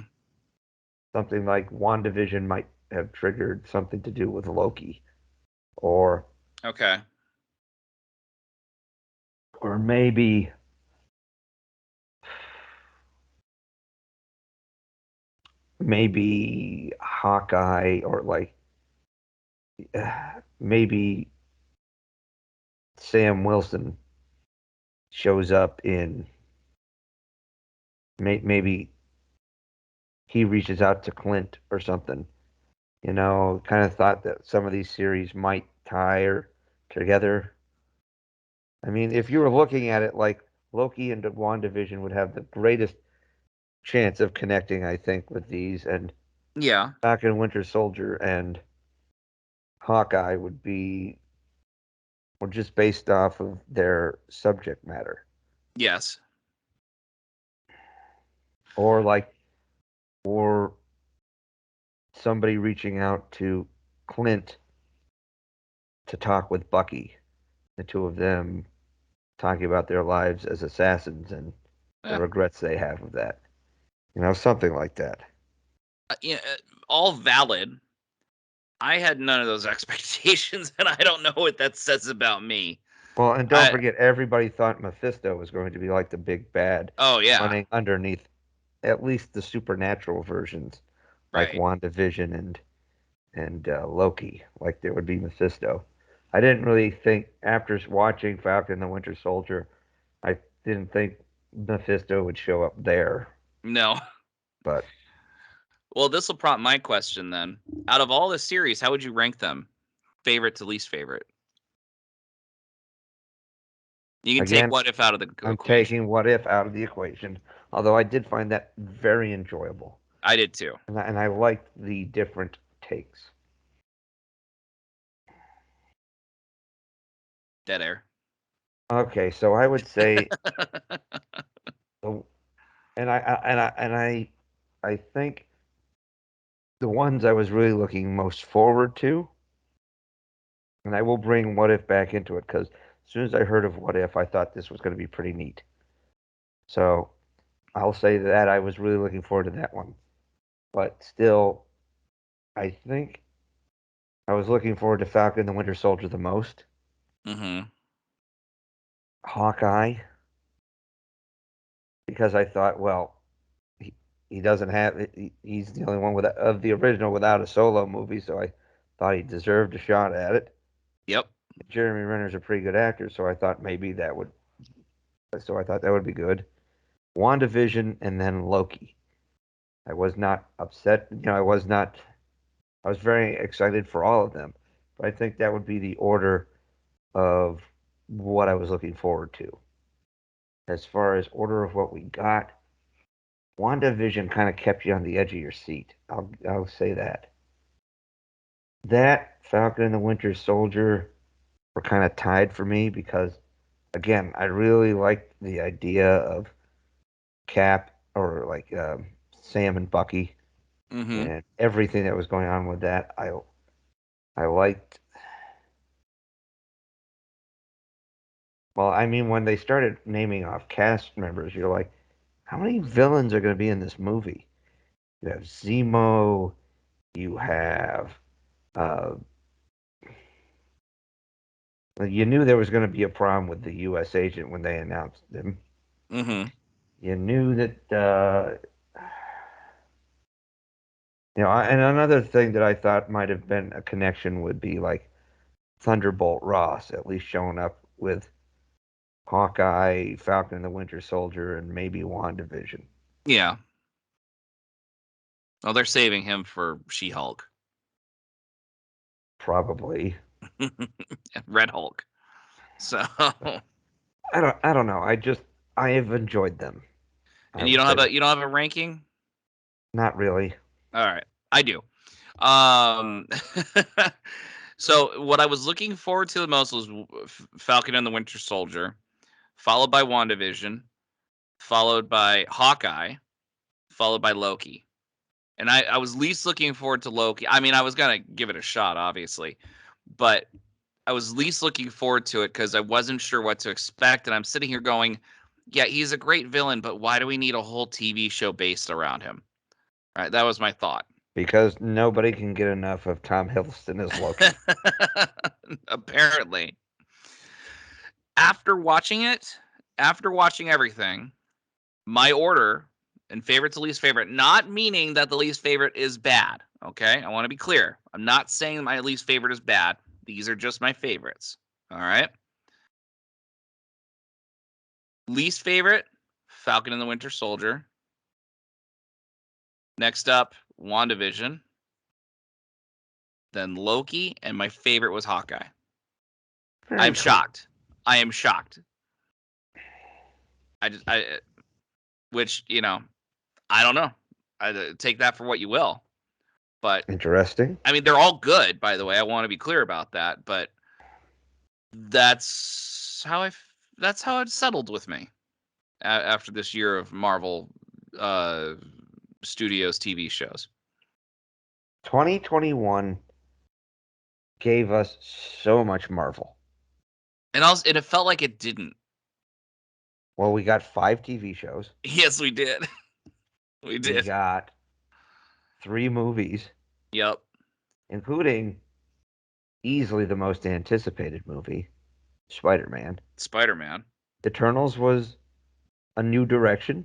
something like WandaVision might have triggered something to do with Loki, or Okay. or maybe Hawkeye, or like maybe Sam Wilson shows up in maybe he reaches out to Clint or something. Kind of thought that some of these series might tie or together. I mean, if you were looking at it like Loki and WandaVision would have the greatest chance of connecting, I think, with these, and Yeah. Falcon Winter Soldier and Hawkeye would be or just based off of their subject matter. Yes. Or like or somebody reaching out to Clint to talk with Bucky, the two of them talking about their lives as assassins and the Eh, regrets they have of that. Something like that. yeah, all valid. I had none of those expectations, and I don't know what that says about me. Well, and don't I forget, everybody thought Mephisto was going to be like the big bad Oh yeah. running underneath at least the supernatural versions, like Right. WandaVision and Loki, like there would be Mephisto. I didn't really think after watching Falcon and the Winter Soldier, I didn't think Mephisto would show up there. No. But Well, this will prompt my question then. Out of all the series, how would you rank them? Favorite to least favorite? You can take again, What If out of the I'm equation. taking What If out of the equation, although I did find that very enjoyable, I did too. and I liked the different takes. Dead air. Okay, so I would say, the- and I think the ones I was really looking most forward to, and I will bring What If back into it because as soon as I heard of What If, I thought this was going to be pretty neat. So I'll say that I was really looking forward to that one. But still, I think I was looking forward to Falcon and the Winter Soldier the most. Mm-hmm. Hawkeye, because I thought, well, he doesn't have, he's the only one of the original without a solo movie, so I thought he deserved a shot at it. Yep. Jeremy Renner's a pretty good actor, so I thought that would be good. WandaVision and then Loki. I was not upset. I was very excited for all of them. But I think that would be the order of what I was looking forward to. As far as order of what we got, WandaVision kind of kept you on the edge of your seat. I'll say that. That Falcon and the Winter Soldier were kind of tied for me because again, I really liked the idea of Cap or like Sam and Bucky Mm-hmm. and everything that was going on with that. I liked. Well, I mean, when they started naming off cast members, you're like, how many villains are going to be in this movie? You have Zemo. You have. Uh, you knew there was going to be a problem with the U.S. agent when they announced him. Mm-hmm. You knew that. And another thing that I thought might have been a connection would be like Thunderbolt Ross at least showing up with Hawkeye, Falcon and the Winter Soldier, and maybe WandaVision. Yeah. Oh, they're saving him for She-Hulk. Probably. Red Hulk. So I don't know. I have enjoyed them. And you don't have a ranking? Not really. All right, I do. So what I was looking forward to the most was Falcon and the Winter Soldier, followed by WandaVision, followed by Hawkeye, followed by Loki. And I was least looking forward to Loki. I mean, I was gonna give it a shot, obviously, but I was least looking forward to it because I wasn't sure what to expect. And I'm sitting here going, yeah, he's a great villain, but why do we need a whole TV show based around him? All right, that was my thought. Because nobody can get enough of Tom Hiddleston as Loki. Apparently. After watching it, after watching everything, my order and favorite to least favorite, not meaning that the least favorite is bad. Okay. I want to be clear. I'm not saying my least favorite is bad. These are just my favorites. All right. Least favorite, Falcon and the Winter Soldier. Next up, WandaVision. Then Loki, and my favorite was Hawkeye. Very I'm cool. shocked. I am shocked. Which, I don't know. I take that for what you will. But Interesting. I mean, they're all good, by the way. I want to be clear about that, but that's how it settled with me after this year of Marvel Studios TV shows. 2021 gave us so much Marvel. And it felt like it didn't. Well, we got 5 TV shows. Yes, we did. We did. We got 3 movies. Yep. Including easily the most anticipated movie, Spider-Man. Spider-Man. Eternals was a new direction.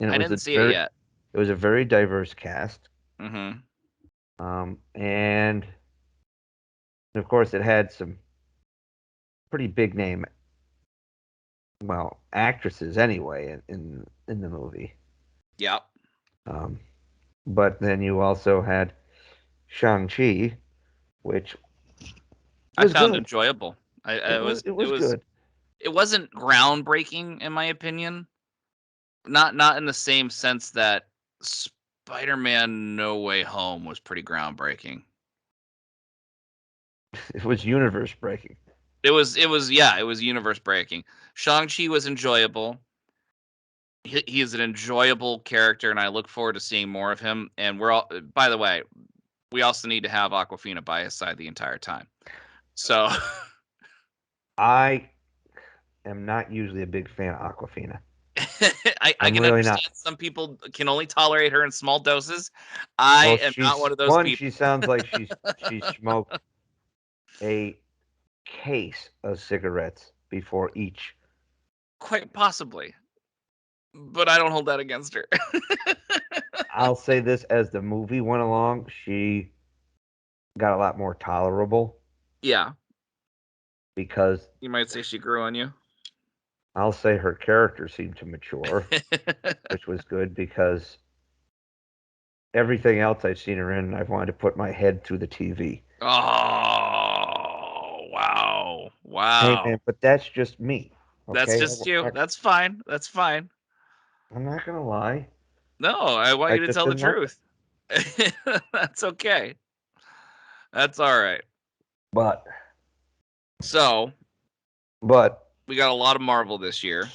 And I didn't see it yet. It was a very diverse cast. Mm-hmm. And of course, it had some pretty big name, actresses anyway in the movie. Yep. But then you also had Shang-Chi, which I was found good. enjoyable. It was good. It wasn't groundbreaking in my opinion. Not in the same sense that Spider-Man No Way Home was pretty groundbreaking. It was universe breaking. It was universe breaking. Shang-Chi was enjoyable. He is an enjoyable character, and I look forward to seeing more of him. And by the way, we also need to have Awkwafina by his side the entire time. So I am not usually a big fan of Awkwafina. I can really understand not. some people can only tolerate her in small doses. I am not one of those people. She sounds like she smoked a case of cigarettes before each. Quite possibly. But I don't hold that against her. I'll say this, as the movie went along, she got a lot more tolerable. Yeah. Because you might say she grew on you. I'll say her character seemed to mature, which was good, because everything else I've seen her in, I've wanted to put my head through the TV. Oh, wow. Hey, man, but that's just me. Okay? That's just you. That's fine. That's fine. I'm not going to lie. No, I want you to tell the truth. That's okay. That's all right. But we got a lot of Marvel this year.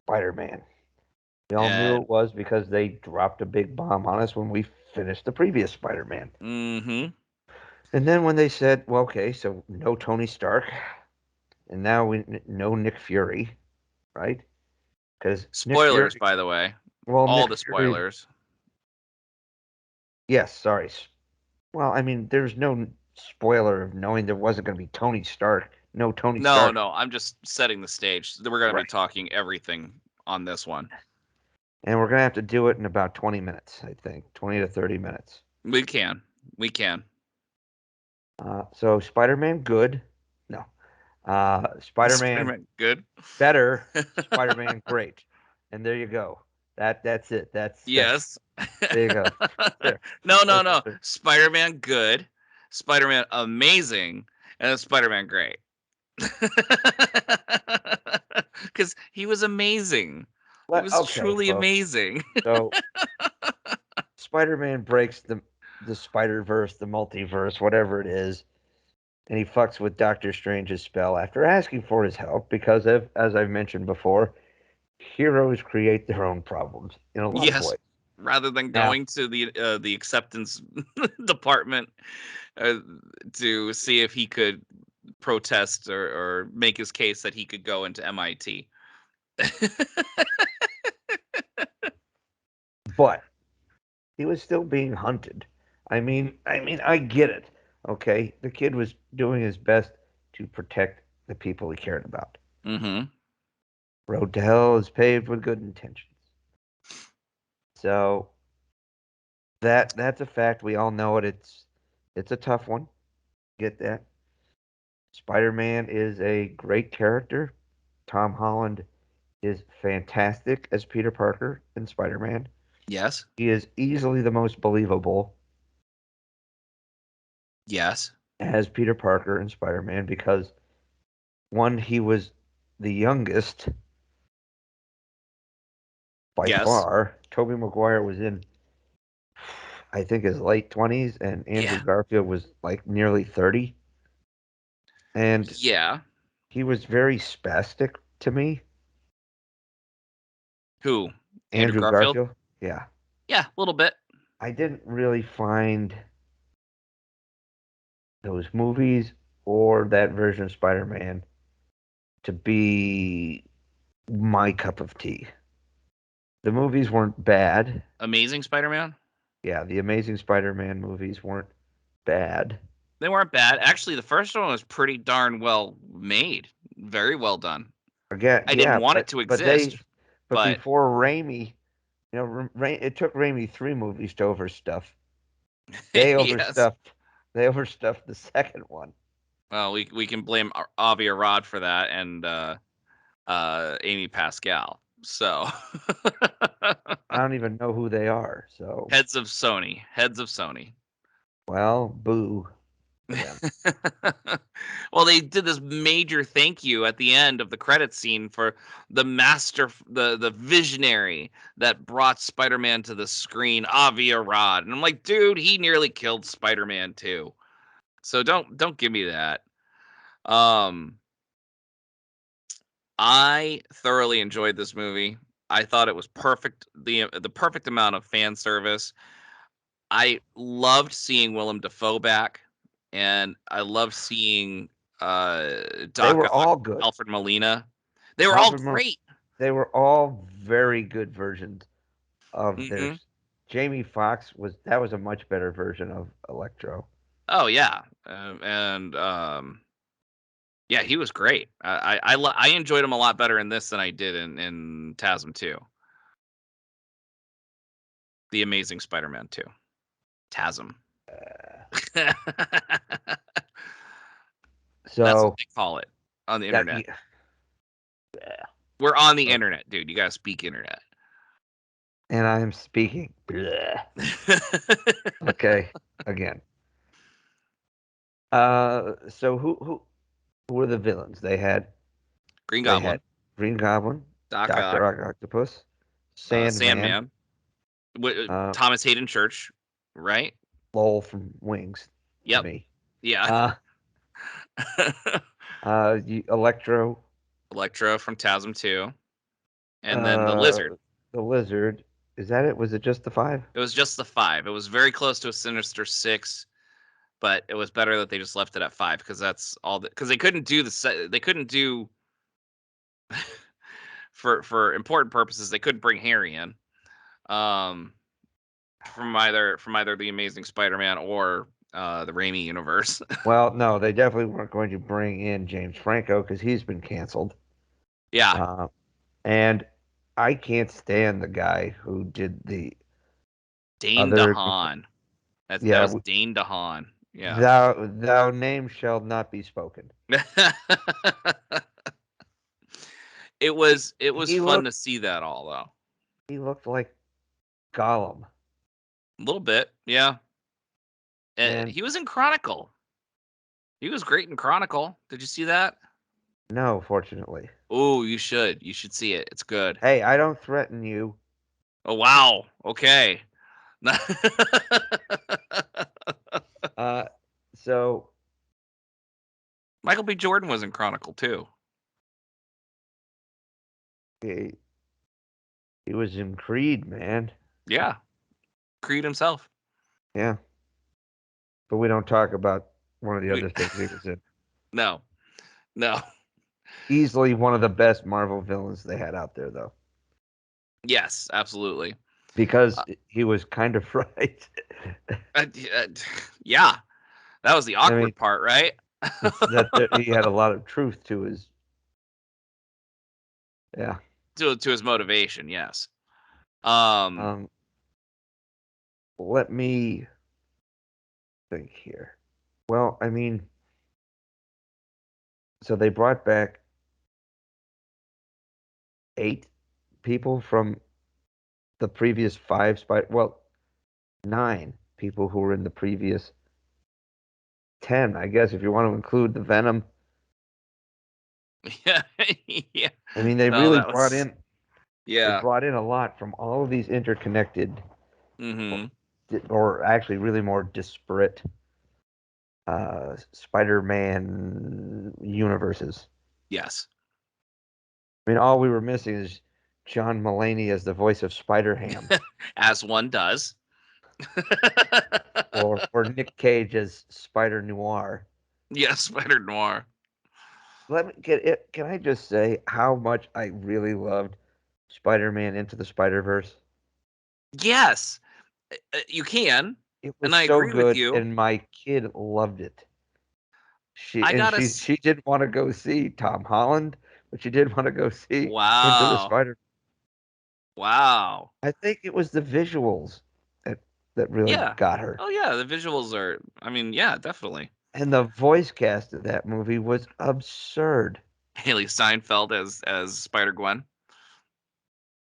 Spider-Man. We all knew it was because they dropped a big bomb on us when we finished the previous Spider-Man. Mm-hmm. And then when they said, well, okay, so no Tony Stark, and now no Nick Fury, right? Because spoilers, by the way. Well, all the spoilers. Yes, sorry. Well, I mean, there's no spoiler of knowing there wasn't going to be Tony Stark. No Tony Stark. No, I'm just setting the stage. We're going to be talking everything on this one. And we're going to have to do it in about 20 minutes, I think. 20 to 30 minutes. We can. So Spider-Man, good. No. Spider-Man, good. Better. Spider-Man, great. And there you go. That's it. Yes. There you go. There. No. Spider-Man, good. Spider-Man, amazing. And then Spider-Man, great. Because he was amazing. It was Okay, truly folks. amazing. So Spider-Man breaks the Spider-Verse, the multiverse, whatever it is, and he fucks with Doctor Strange's spell after asking for his help because of, as I've mentioned before, heroes create their own problems in a lot of Yes, ways. rather than Now, going to the acceptance department uh, to see if he could protest or make his case that he could go into MIT. but he was still being hunted. I get it. Okay, the kid was doing his best to protect the people he cared about. Mm-hmm. Road to hell is paved with good intentions. So that's a fact. We all know it. It's a tough one. Get that. Spider-Man is a great character. Tom Holland is fantastic as Peter Parker in Spider-Man. Yes. He is easily the most believable Yes. as Peter Parker in Spider-Man because one, he was the youngest by Yes. far. Tobey Maguire was in, I think, his late 20s, and Andrew Yeah. Garfield was like nearly 30. And Yeah. he was very spastic to me. Who? Andrew Andrew Garfield? Garfield? Yeah. Yeah, a little bit. I didn't really find those movies or that version of Spider-Man to be my cup of tea. The movies weren't bad. Amazing Spider-Man? Yeah, the Amazing Spider-Man movies weren't bad. They weren't bad. Actually, the first one was pretty darn well made. Very well done. Again, I didn't yeah, want it to but exist, but but before Raimi, it took Raimi 3 movies to overstuff. They yes. overstuffed. They overstuffed the second one. Well, we can blame Avi Arad for that and Amy Pascal. So I don't even know who they are. So, heads of Sony. Heads of Sony. well, boo for them. Well, they did this major thank you at the end of the credit scene for the master, the visionary that brought Spider-Man to the screen, Avi Arad, and I'm like, dude, he nearly killed Spider-Man too. So don't give me that. Um, I thoroughly enjoyed this movie. I thought it was perfect, the perfect amount of fan service. I loved seeing Willem Dafoe back, and I loved seeing They Doc were Ock, all good. Alfred Molina. They were all Alfred, great. they were all very good versions of Hmm. theirs. Jamie Foxx was a much better version of Electro. Oh yeah, and yeah, he was great. I enjoyed him a lot better in this than I did in TASM 2, The Amazing Spider-Man 2, TASM. That's what So they call it on the that internet. yeah, We're on the internet, dude. You gotta speak internet. and I'm speaking. Bleh. Okay, again. So who were the villains? Green They had Goblin, Green Goblin, Doc Ock, Doctor Octopus, Sandman, Sandman, uh, Thomas Hayden Church, right? Lowell from Wings to Yep. me. Yeah. Uh, Electro, Electro from TASM 2. And then the uh, Lizard. the Lizard. Is that it? Was it just the five? It was just the 5. It was very close to a Sinister 6, but it was better that they just left it at 5 because that's all because they couldn't do they couldn't do for important purposes they couldn't bring Harry in. Um from either the Amazing Spider-Man or the Raimi universe. Well, no, they definitely weren't going to bring in James Franco because he's been canceled. Yeah. Uh, and I can't stand the guy who did the Dane other. DeHaan. That Yeah, was Dane DeHaan. Yeah. thou name shall not be spoken. He, it was he fun to looked see that all though. he looked like Gollum, A little bit, yeah. and He was in Chronicle. He was great in Chronicle. Did you see that? no, fortunately. Oh, you should. You should see it. It's good. Hey, I don't threaten you. Oh, wow. Okay. So Michael B. Jordan was in Chronicle too. he, he was in Creed, man. Yeah. Creed himself. Yeah, but we don't talk about one of the We, other things he was in. no. No. Easily one of the best Marvel villains they had out there, though, Yes, absolutely. because Uh, he was kind of right. uh, uh, yeah. That was the I mean, awkward part, right? that he had a lot of truth to his. Yeah. to his motivation, yes. Um Um. Let me think here. Well, I mean, so they brought back 8 people from the previous 5 spider. Well, 9 people who were in the previous 10, I guess, if you want to include the Venom. yeah. Yeah. I mean, they No, really that brought was in they yeah. brought in a lot from all of these interconnected, Mhm. or actually really more disparate Spider-Man universes. Yes. I mean, all we were missing is John Mulaney as the voice of Spider-Ham, As one does. or Nick Cage as Spider Noir. Yes, Spider Noir. Let me get it. Can I just say how much I really loved Spider-Man Into the Spider-Verse? Yes. You can. It And was I so agree with good, you. and my kid loved it. She I and got to she didn't want to go see Tom Holland, but she did want to go see Into the Wow. Spider. Wow. I think it was the visuals that really Yeah. got her, Oh yeah, the visuals are I mean, yeah, definitely. and the voice cast of that movie was absurd. Haley Steinfeld as Spider-Gwen.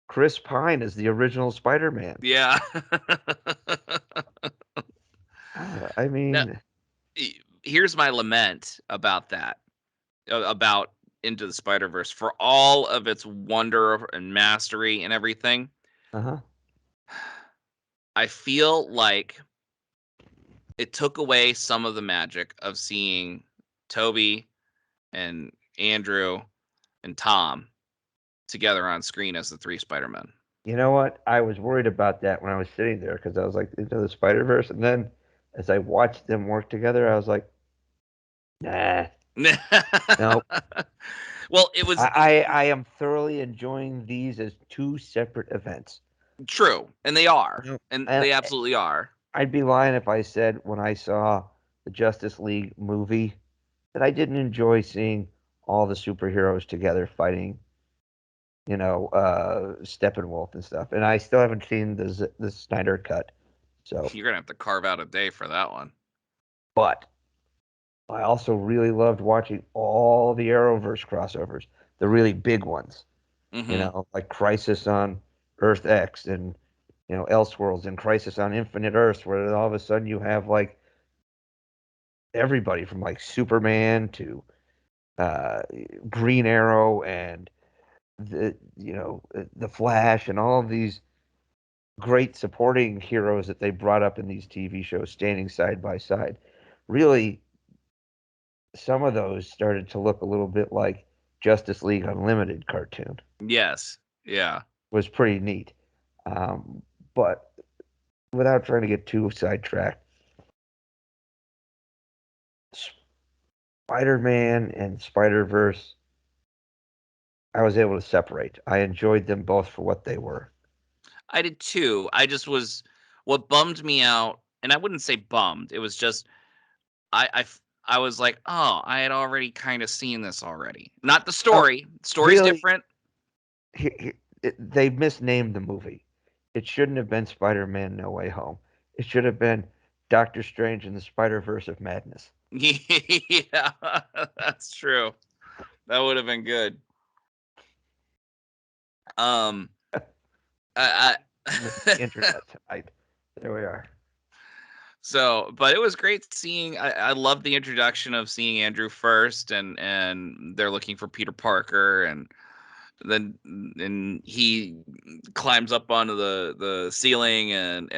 Chris Pine is the original Spider-Man. Yeah. I Now, mean, here's my lament about that. About Into the Spider-Verse for all of its wonder and mastery and everything. uh-huh. I feel like it took away some of the magic of seeing Toby and Andrew and Tom together on screen as the 3 Spider-Men. You know what? I was worried about that when I was sitting there because I was like Into the Spider-Verse, and then as I watched them work together, I was like, nah, no. Well, it was I am thoroughly enjoying these as 2 separate events. true, and they are, You know, and and they absolutely are. I'd be lying if I said when I saw the Justice League movie that I didn't enjoy seeing all the superheroes together fighting, Steppenwolf and stuff. And I still haven't seen the Snyder cut. So, You're gonna have to carve out a day for that one. but I also really loved watching all the Arrowverse crossovers, the really big ones, Mm-hmm. like Crisis on Earth X and Elseworlds and Crisis on Infinite Earths, where all of a sudden you have like everybody from like Superman to uh, Green Arrow and the Flash and all of these great supporting heroes that they brought up in these TV shows standing side by side. Really, some of those started to look a little bit like Justice League Unlimited cartoon. Yes. Yeah. Was pretty neat. Um, but without trying to get too sidetracked, Spider-Man and Spider-Verse, I was able to separate. I enjoyed them both for what they were. I did too. I just was what bummed me out, and I wouldn't say bummed. It was just I was like, oh, I had already kind of seen this already. Not the Uh, story. Story's really, different. they misnamed the movie. It shouldn't have been Spider-Man No Way Home. It should have been Doctor Strange and the Spider-Verse of Madness. Yeah, that's true. That would have been good. Um, I The internet tonight. There we are. So, but it was great seeing. I love the introduction of seeing Andrew first, and they're looking for Peter Parker, and he climbs up onto the ceiling, and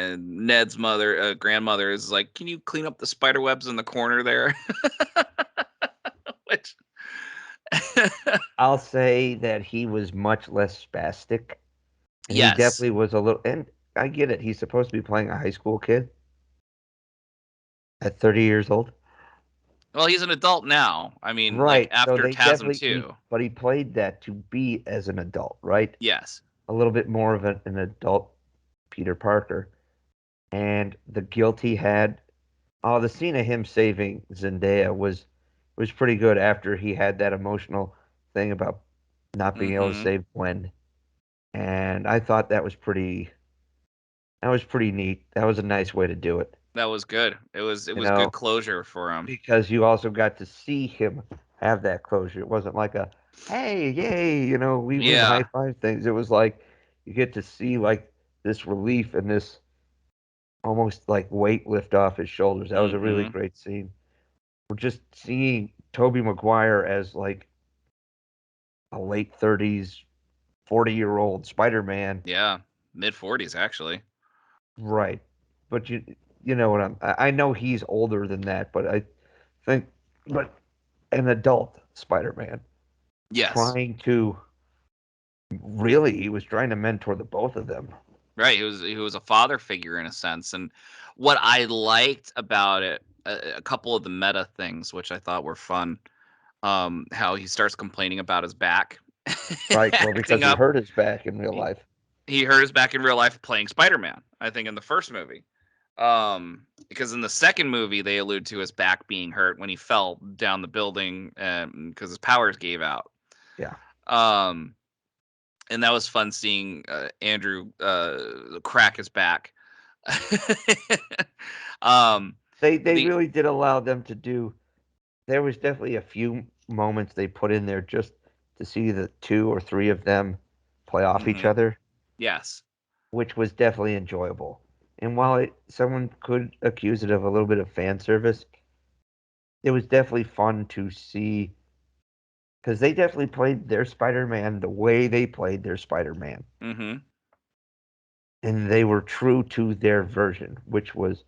Ned's mother, grandmother, is like, "Can you clean up the spider webs in the corner there?" Which I'll say that he was much less spastic, and he yes. definitely was a little. And I get it; he's supposed to be playing a high school kid at 30 years old. Well, he's an adult now. I mean, like Right. So after they TASM definitely, 2. but he played that to be as an adult, right? Yes. A little bit more of an adult Peter Parker. And the guilt he had. Oh, the scene of him saving Zendaya was pretty good after he had that emotional thing about not being able to Mm-hmm. save Gwen. And I thought that was pretty neat. That was a nice way to do it. That was good. It You was good know, closure for him. because you also got to see him have that closure. It wasn't like a, hey, yay, we win high Yeah. five things. It was like you get to see like this relief and this almost like weight lift off his shoulders. That was a really Mm-hmm. great scene. We're just seeing Tobey Maguire as like a late 30s, 40-year-old Spider-Man. Yeah. Mid-40s actually. Right. But you know what I know he's older than that, but I think but an adult Spider-Man Yes. trying to really he was trying to mentor the both of them. Right. He was a father figure in a sense, and what I liked about it, a couple of the meta things, which I thought were fun. How he starts complaining about his back, Right. Well, because acting he up. hurt his back in real He, life. he hurt his back in real life playing Spider-Man. I think in the first movie. Because in the second movie they allude to his back being hurt when he fell down the building and because his powers gave out. Yeah. Um, and that was fun seeing Andrew crack his back. um, They the really did allow them to do there was definitely a few moments they put in there just to see the two or three of them play off each mhm, other, yes, which was definitely enjoyable. And while someone could accuse it of a little bit of fan service, it was definitely fun to see because they definitely played their Spider-Man the way they played their Spider-Man, hmm, and they were true to their version, which was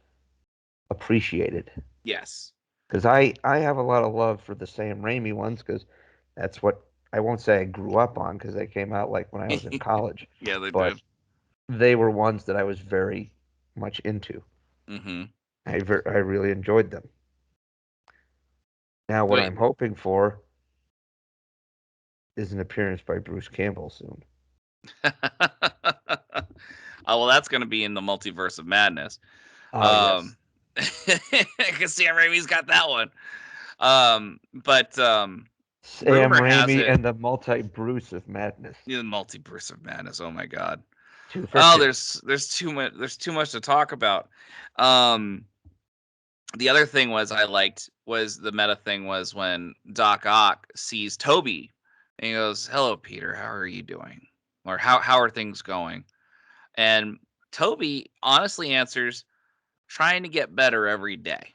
appreciated. yes, Because I have a lot of love for the Sam Raimi ones because that's what I won't say I grew up on because they came out like when I was in college, yeah, they but did. they were ones that I was very much into. Hmm. I really enjoyed them. Now, what But I'm hoping for is an appearance by Bruce Campbell soon. oh well, that's gonna be in the multiverse of madness. Oh Um, yes, because Sam Raimi's got that one. But Sam rumor has Raimi it, and the multi Bruce of madness. the multiverse of madness. Oh my god. Two for Oh, two. there's too much to talk about. Um, the other thing was I liked was the meta thing was when Doc Ock sees Toby and he goes, "Hello, Peter. How are you doing? Or how are things going?" And Toby honestly answers, "Trying to get better every day,"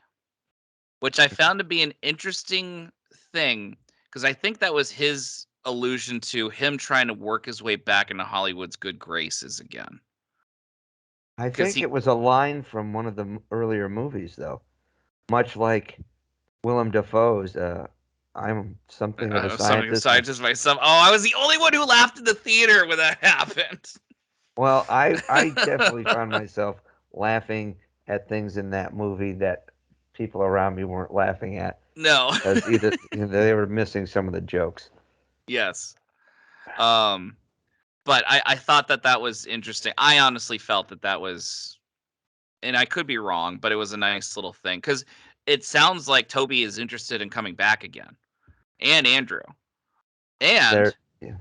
which I found to be an interesting thing because I think that was his allusion to him trying to work his way back into Hollywood's good graces again. I Because think he, it was a line from one of the earlier movies, though, much like Willem Dafoe's I'm something of a something scientist. aside just myself. Oh, I was the only one who laughed in the theater when that happened. Well, I definitely found myself laughing at things in that movie that people around me weren't laughing at No. because either they were missing some of the jokes. Yes. Um, but I thought that was interesting. I honestly felt that was, and I could be wrong, but it was a nice little thing because it sounds like Toby is interested in coming back again, and Andrew, and There, yeah,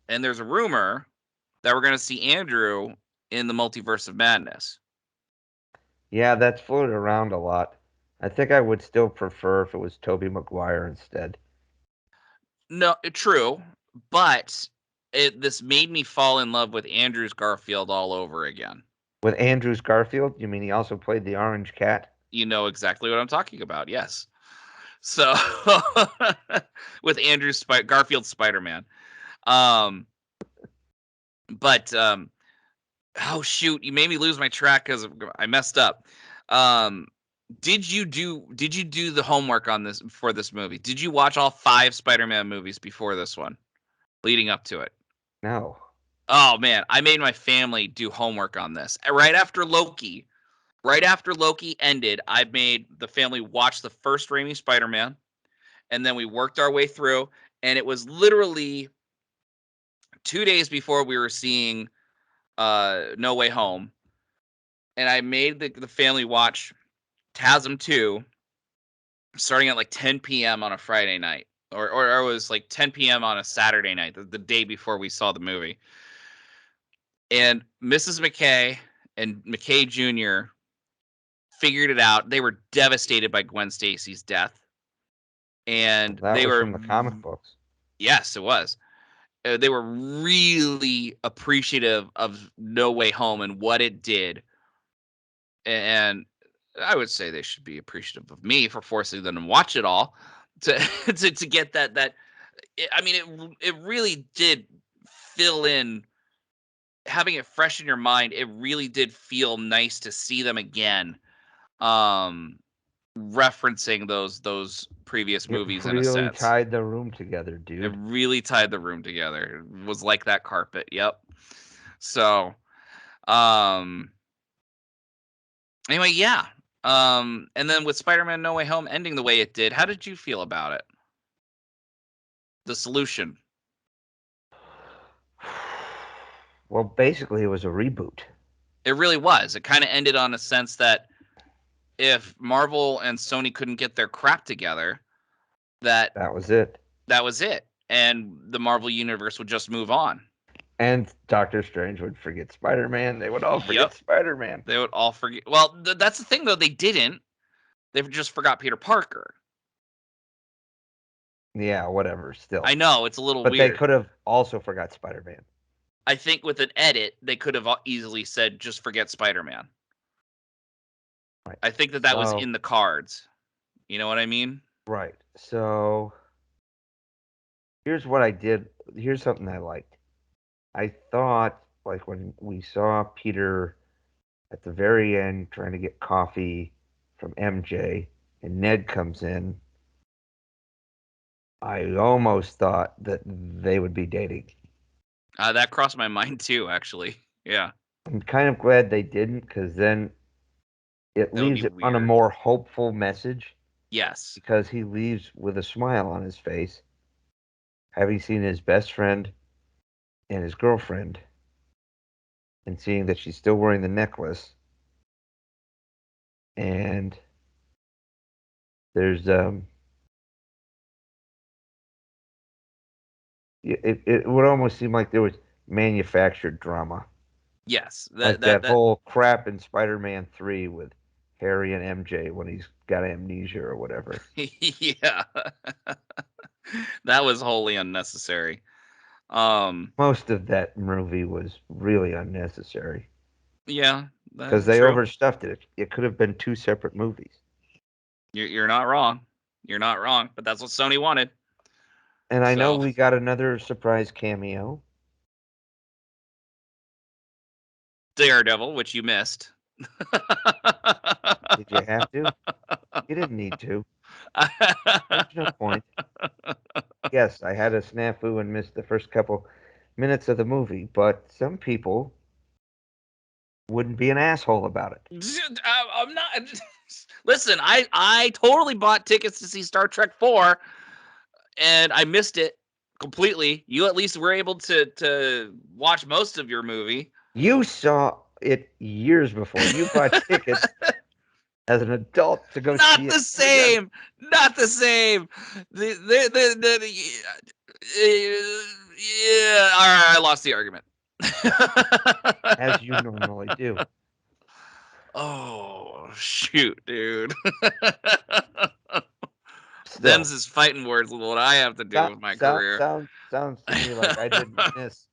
and there's a rumor that we're gonna see Andrew in the Multiverse of Madness. yeah, that's floated around a lot. I think I would still prefer if it was Toby Maguire instead. No, true, but this made me fall in love with Andrew's Garfield all over again. With Andrews Garfield, you mean he also played the Orange Cat? You know exactly what I'm talking about. Yes. So with Garfield's Spider-Man. Um, but oh shoot, you made me lose my track because I messed up. Um, did you do the homework on this for this movie? Did you watch all 5 Spider-Man movies before this one, leading up to it? No. Oh man, I made my family do homework on this. Right after Loki ended, I made the family watch the first Raimi Spider-Man, and then we worked our way through, and it was literally 2 days before we were seeing No Way Home, and I made the family watch TASM 2 starting at like 10 p.m. on a Friday night, or it was like 10 p.m. on a Saturday night, the day before we saw the movie. And Mrs. McKay and McKay Jr. figured it out. They were devastated by Gwen Stacy's death, and That they was were, from the comic books. yes, it was. They were really appreciative of No Way Home and what it did, and I would say they should be appreciative of me for forcing them to watch it all to to get that. I mean, it really did fill in, having it fresh in your mind. It really did feel nice to see them again, um, referencing those previous It movies in a really sense. tied the room together, It dude. really tied the room together. It was like that carpet. Yep. So, um, anyway, yeah. And then with Spider-Man No Way Home ending the way it did, how did you feel about it? The solution. Well, basically, it was a reboot. It really was. It kind of ended on a sense that if Marvel and Sony couldn't get their crap together, that That was it. that was it, and the Marvel universe would just move on. And Doctor Strange would forget Spider-Man. They would all forget Yep. Spider-Man. They would all forget. Well, that's the thing, though. They didn't. They just forgot Peter Parker. Yeah, whatever, I still. know, it's a little But they weird. could have also forgot Spider-Man. I think with an edit, they could have easily said, just forget Spider-Man. Right. I think that was in the cards. You know what I mean? Right. So here's what I did. Here's something I liked. I thought, like, when we saw Peter at the very end trying to get coffee from MJ and Ned comes in, I almost thought that they would be dating. That crossed my mind too, actually. Yeah, I'm kind of glad they didn't, because then it that would be leaves it on a weird. more hopeful message, Yes. because he leaves with a smile on his face, having seen his best friend and his girlfriend, and seeing that she's still wearing the necklace. And there's it would almost seem like there was manufactured drama, Yes. like that whole crap in Spider-Man 3 with Harry and MJ when he's got amnesia or whatever. Yeah. That was wholly unnecessary. Um, Most of that movie was really unnecessary yeah, because they true. overstuffed it. It could have been 2 separate movies. You're not wrong. You're not wrong, but that's what Sony wanted. And I know So, we got another surprise cameo. Daredevil, which you missed. Did you have to? You didn't need to. There's no point. Yes, I had a snafu and missed the first couple minutes of the movie, but some people wouldn't be an asshole about it. I'm not. Listen, I totally bought tickets to see Star Trek 4, and I missed it completely. You at least were able to watch most of your movie. You saw it years before. You bought tickets as an adult to go Not see it. the same. Not the same. Yeah. All right, I lost the argument. As you normally do. Oh shoot, dude. Still, Them's is fighting words with what I have to do with my career. sounds to me like I didn't miss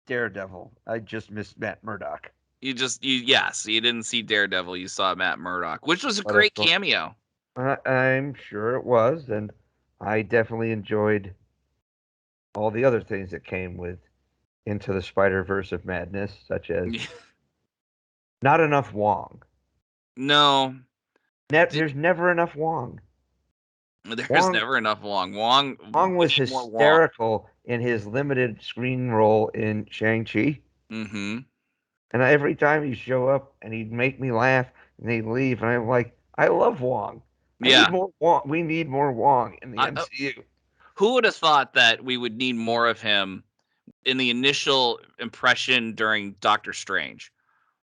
Daredevil. I just missed Matt Murdock. So you didn't see Daredevil, you saw Matt Murdock, which was a But great cameo. I'm sure it was, and I definitely enjoyed all the other things that came with Into the Spider-Verse of Madness, such as not enough Wong. No. There's never enough Wong. There's never enough Wong. Wong We was need more Wong. hysterical in his limited screen role in Shang-Chi. Mm-hmm. And every time he'd show up and he'd make me laugh and he'd leave, and I'm like, I love Wong. I Yeah. need more Wong. We need more Wong in the MCU. Who would have thought that we would need more of him in the initial impression during Doctor Strange?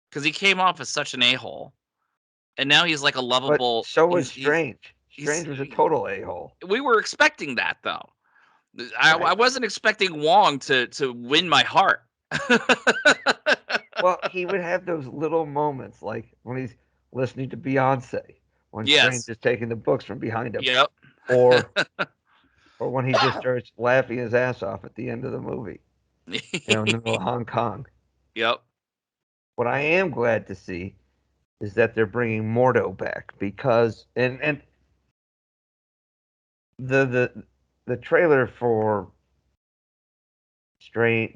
Because he came off as such an a-hole. And now he's like a lovable. But so was Strange. Strange was a total a-hole. We were expecting that, though. I Right. wasn't expecting Wong to win my heart. Well, he would have those little moments, like when he's listening to Beyonce, when Strange is taking the books from behind him, Yep. or when he just starts laughing his ass off at the end of the movie, in the middle of Hong Kong. Yep. What I am glad to see is that they're bringing Mordo back, because and the trailer for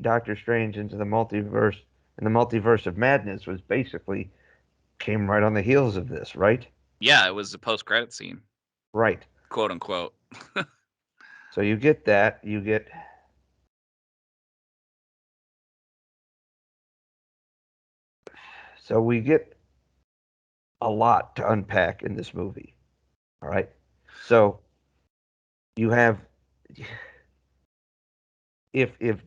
Doctor Strange into the multiverse and the multiverse of madness was basically came right on the heels of this, right? Yeah, it was a post-credit scene. Right. Quote unquote. So you get that. You get so we get a lot to unpack in this movie. All right. So you have if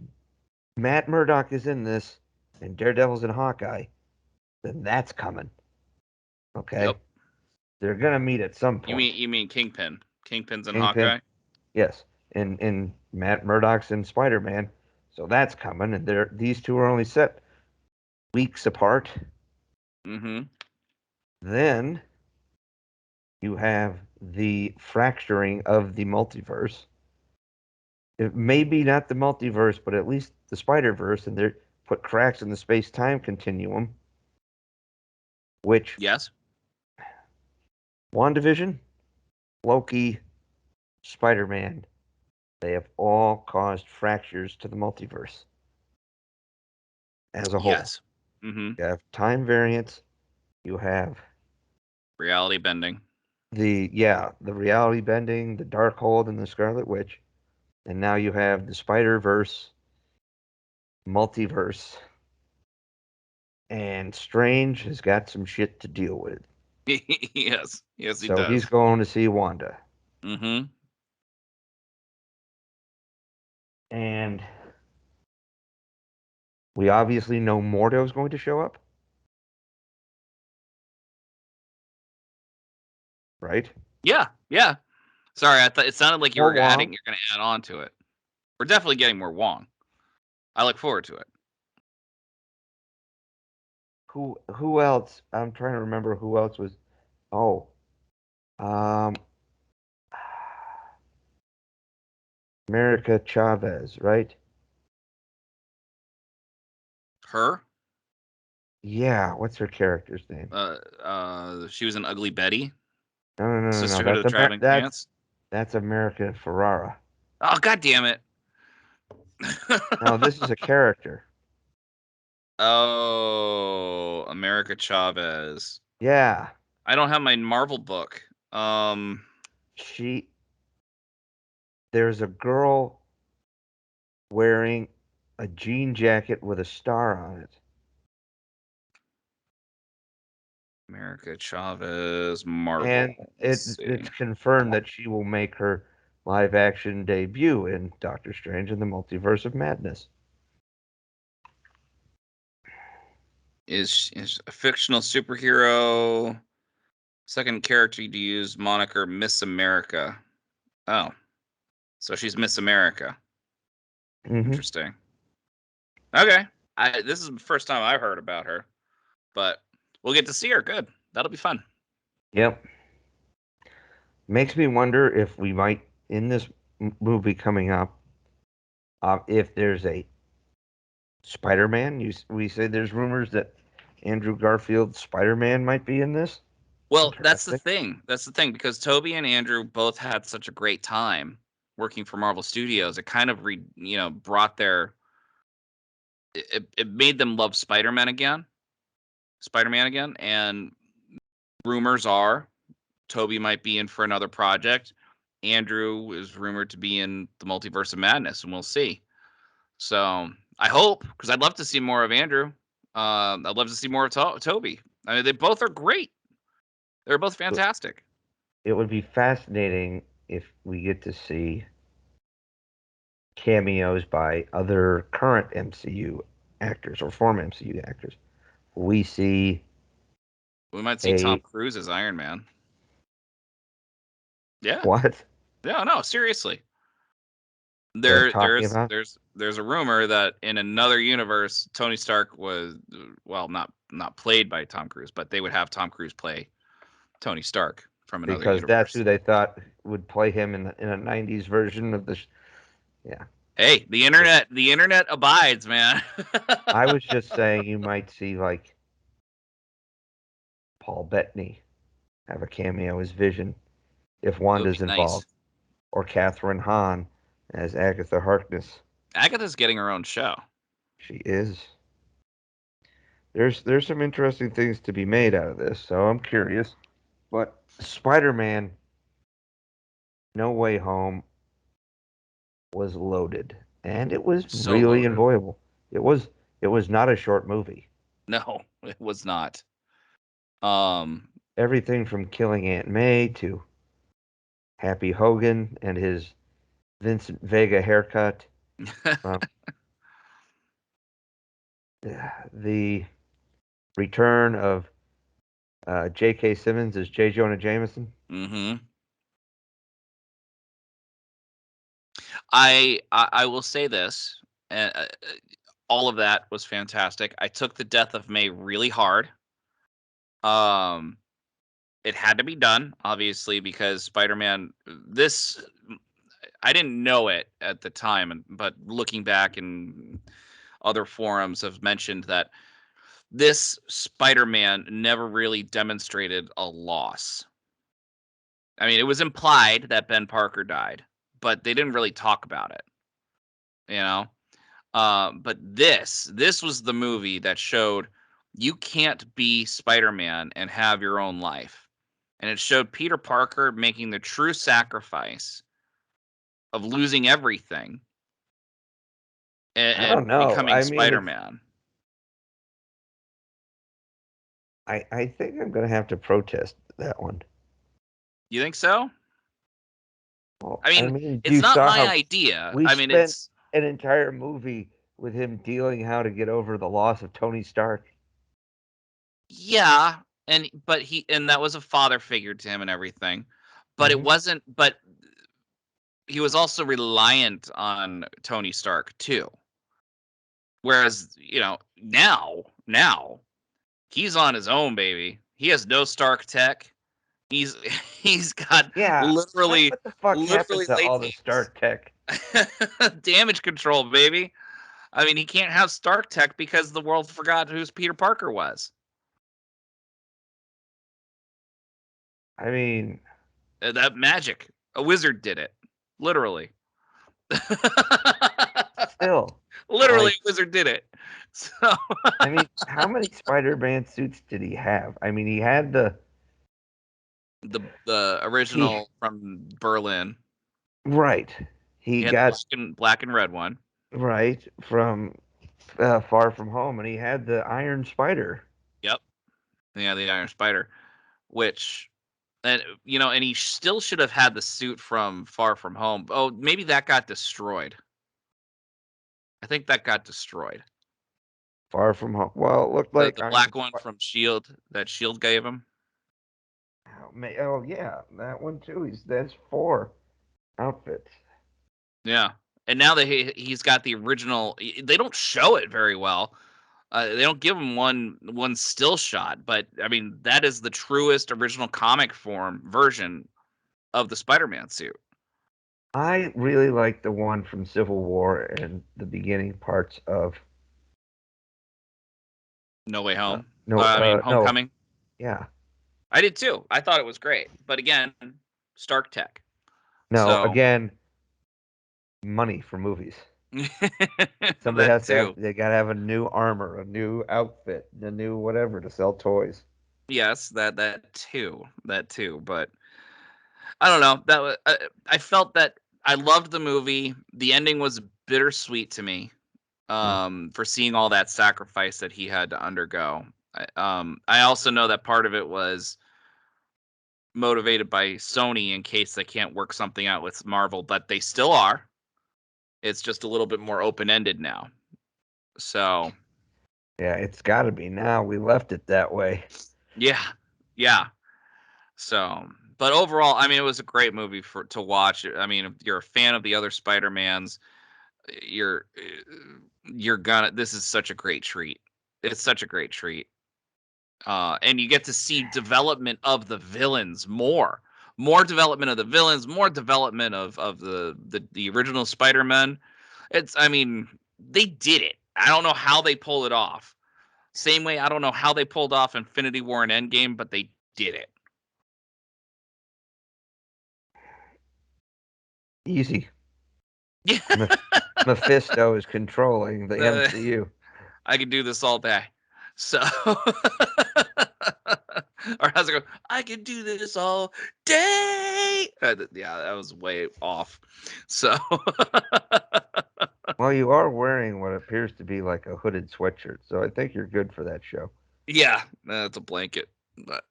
Matt Murdock is in this and Daredevil's in Hawkeye, then that's coming. Okay. Yep. They're gonna meet at some point. You mean Kingpin? Kingpin's in Kingpin, Hawkeye? yes. And Matt Murdock's in Spider-Man, so that's coming. And these two are only set weeks apart. Mm-hmm. Then you have the fracturing of the multiverse. It may be not the multiverse, but at least the Spider-Verse, and they put cracks in the space-time continuum, which Yes. WandaVision, Loki, Spider-Man, they have all caused fractures to the multiverse as a whole. Yes. Mm-hmm. You have time variance. You have Reality bending. the reality bending, the Darkhold, and the Scarlet Witch, and now you have the Spider-Verse, multiverse, and Strange has got some shit to deal with. Yes, he does. So he's going to see Wanda. Mm-hmm. And we obviously know Mordo's going to show up. Right? Yeah. Sorry, I thought it sounded like you're More Wong. going to add on to it. We're definitely getting more Wong. I look forward to it. Who else? I'm trying to remember who else was. Oh, America Chavez, right? Her? Yeah. What's her character's name? She was an Ugly Betty. No. Sisterhood of the Traveling Pants. That's America Ferrara. Oh, god damn it! No, this is a character. Oh, America Chavez. Yeah. I don't have my Marvel book. There's a girl wearing a jean jacket with a star on it. America Chavez, Marvel. And it's confirmed that she will make her live action debut in Doctor Strange and the Multiverse of Madness. Is a fictional superhero. Second character to use moniker Miss America. Oh. So she's Miss America. Mm-hmm. Interesting. Okay. This is the first time I've heard about her. But we'll get to see her. Good. That'll be fun. Yep. Makes me wonder if we might, in this movie coming up, if there's a Spider-Man. We say there's rumors that Andrew Garfield's Spider-Man might be in this. Well, that's the Interesting. thing. That's the thing, because Toby and Andrew both had such a great time working for Marvel Studios. It kind of brought their it made them love Spider-Man again, and rumors are Toby might be in for another project. Andrew is rumored to be in the Multiverse of Madness, and we'll see. So I hope, because I'd love to see more of Andrew. I'd love to see more of Toby. I mean, they both are great. They're both fantastic. It would be fascinating if we get to see cameos by other current MCU actors or former MCU actors. We see We might see Tom Cruise as Iron Man. Yeah. What? Yeah, no, seriously. They're talking about? There's a rumor that in another universe, Tony Stark was, well, not played by Tom Cruise, but they would have Tom Cruise play Tony Stark from another Because that's universe. who they thought would play him in a '90s version of the. Yeah. Hey, the internet abides, man. I was just saying you might see like Paul Bettany have a cameo as Vision if It would be Wanda's nice. involved, or Catherine Hahn as Agatha Harkness. Agatha's getting her own show. She is. There's some interesting things to be made out of this, so I'm curious. But Spider-Man No Way Home was loaded, and it was So really loaded. enjoyable. It was not a short movie. No, it was not. Um, Everything from killing Aunt May to Happy Hogan and his Vincent Vega haircut. Um, the return of J.K. Simmons as J. Jonah Jameson. mm-hmm. I will say this. All of that was fantastic. I took the death of May really hard. Um, it had to be done, obviously, because Spider-Man. This I didn't know it at the time, but looking back, and other forums have mentioned that this Spider-Man never really demonstrated a loss. I mean, it was implied that Ben Parker died, but they didn't really talk about it. You know, but this was the movie that showed you can't be Spider-Man and have your own life, and it showed Peter Parker making the true sacrifice of losing everything I and don't know. becoming I mean, Spider-Man. I think I'm going to have to protest that one. You think so? Well, I I mean, mean, it's you not saw my how idea. we I mean, spent it's an entire movie with him dealing how to get over the loss of Tony Stark. yeah, and that was a father figure to him and everything. But it Mm-hmm. wasn't but he was also reliant on Tony Stark too. Whereas, now he's on his own, baby. He has no Stark tech. He's he's got Yeah, literally what the fuck happened literally to all the latex Stark tech? damage control, baby. I mean, he can't have Stark tech because the world forgot who Peter Parker was. I mean, That magic, a wizard did it, literally. still, Literally, like, a wizard did it. So I mean, how many Spider-Man suits did he have? I mean, he had the he original from Berlin. right. He He had the got black and red one. right from Far From Home, and he had the Iron Spider. Yep. Yeah, the Iron Spider, which and he still should have had the suit from Far From Home. Oh, maybe that got destroyed. I think that got destroyed. Far From Home. Well, it looked The like the Iron black one Spider. from Shield that Shield gave him. Oh yeah, that one too. That's 4 outfits. Yeah. And now that he's got the original, they don't show it very well. They don't give him one still shot, but I mean that is the truest original comic form version of the Spider-Man suit. I really like the one from Civil War and the beginning parts of No Way Home. No, no. Homecoming. Yeah. I did too. I thought it was great, but again, Stark Tech. No, So again, money for movies. Somebody that has to have. too. They gotta have a new armor, a new outfit, a new whatever to sell toys. Yes, that too. But I don't know. That was, I felt that I loved the movie. The ending was bittersweet to me. For seeing all that sacrifice that he had to undergo. I also know that part of it was motivated by Sony in case they can't work something out with Marvel, but they still are. It's just a little bit more open-ended now. So yeah, it's got to be now. We left it that way. Yeah. So, but overall, I mean, it was a great movie to watch. I mean, if you're a fan of the other Spider-Mans, you're gonna. This is such a great treat. It's such a great treat. And you get to see development of the villains more development of the villains, more development of the original Spider-Man. I mean, they did it. I don't know how they pulled it off. Same way, I don't know how they pulled off Infinity War and Endgame, but they did it. Easy. Yeah. Mephisto is controlling the MCU. I could do this all day. So, or how's it go? I could do this all day. Yeah, that was way off. So, well, you are wearing what appears to be like a hooded sweatshirt, so I think you're good for that show. Yeah, it's a blanket, but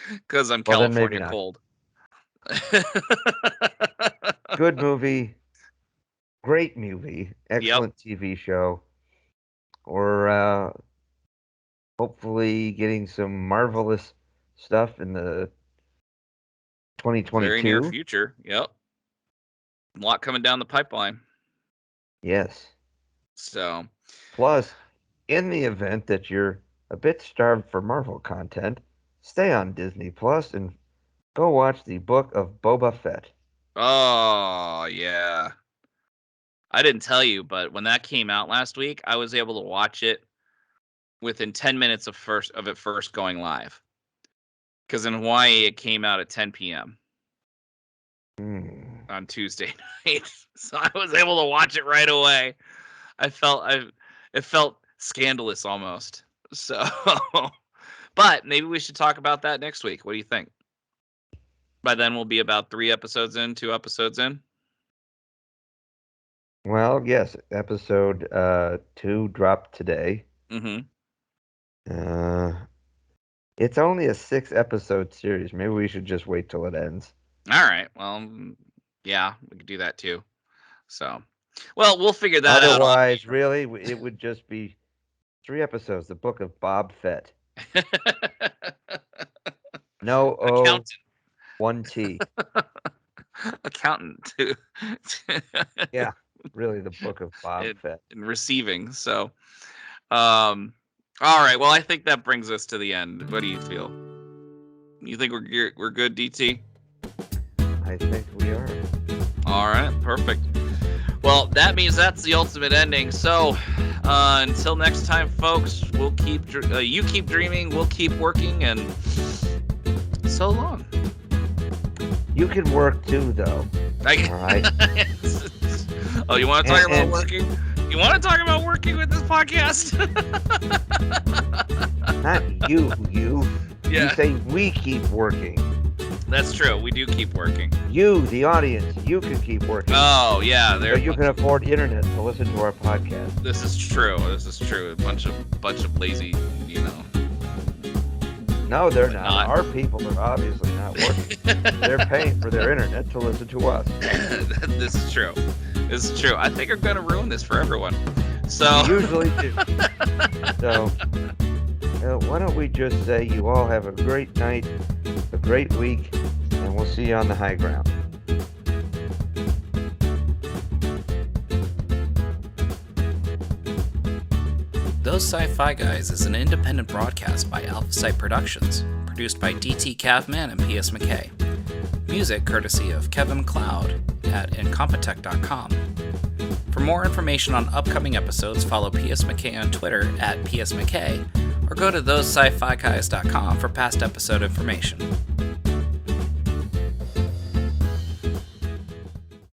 because I'm California cold. Good movie, great movie, excellent TV show. Or hopefully getting some marvelous stuff in the 2022. Very near future. Yep. A lot coming down the pipeline. Yes. So. Plus, in the event that you're a bit starved for Marvel content, stay on Disney Plus and go watch the Book of Boba Fett. Oh, yeah. I didn't tell you, but when that came out last week, I was able to watch it within 10 minutes of it first going live. Because in Hawaii, it came out at 10 p.m. On Tuesday night. So I was able to watch it right away. It felt scandalous almost. So, but maybe we should talk about that next week. What do you think? By then we'll be about 2 episodes in. Well, yes, episode 2 dropped today. Mm-hmm. It's only a 6-episode series. Maybe we should just wait till it ends. All right. Well, yeah, we could do that too. So, well, we'll figure that out. Otherwise, really, it would just be 3 episodes. The Book of Bob Fett. No O, Accountant. 1 T. Accountant too. Yeah, really, the Book of Bob Fett. In receiving. So, all right. Well, I think that brings us to the end. What do you feel? You think we're good, DT? I think we are. All right, perfect. Well, that means that's the ultimate ending. So, until next time, folks, we'll keep you keep dreaming, we'll keep working, and so long. You can work too, though. All right. Oh, you want to talk about working? You want to talk about working with this podcast? Not you. Yeah. You say we keep working. That's true. We do keep working. You, the audience, you can keep working. Oh, yeah. So you can afford internet to listen to our podcast. This is true. A bunch of lazy, No, they're not. Our people are obviously not working. They're paying for their internet to listen to us. This is true. I think I'm going to ruin this for everyone. So you usually do. So why don't we just say you all have a great night, a great week, and we'll see you on the high ground. Those Sci-Fi Guys is an independent broadcast by Alpha Site Productions, produced by DT Cavman and PS McKay. Music courtesy of Kevin MacLeod at Incompetech.com. For more information on upcoming episodes, follow PS McKay on Twitter @PSMcKay, or go to thosesciFiguys.com for past episode information.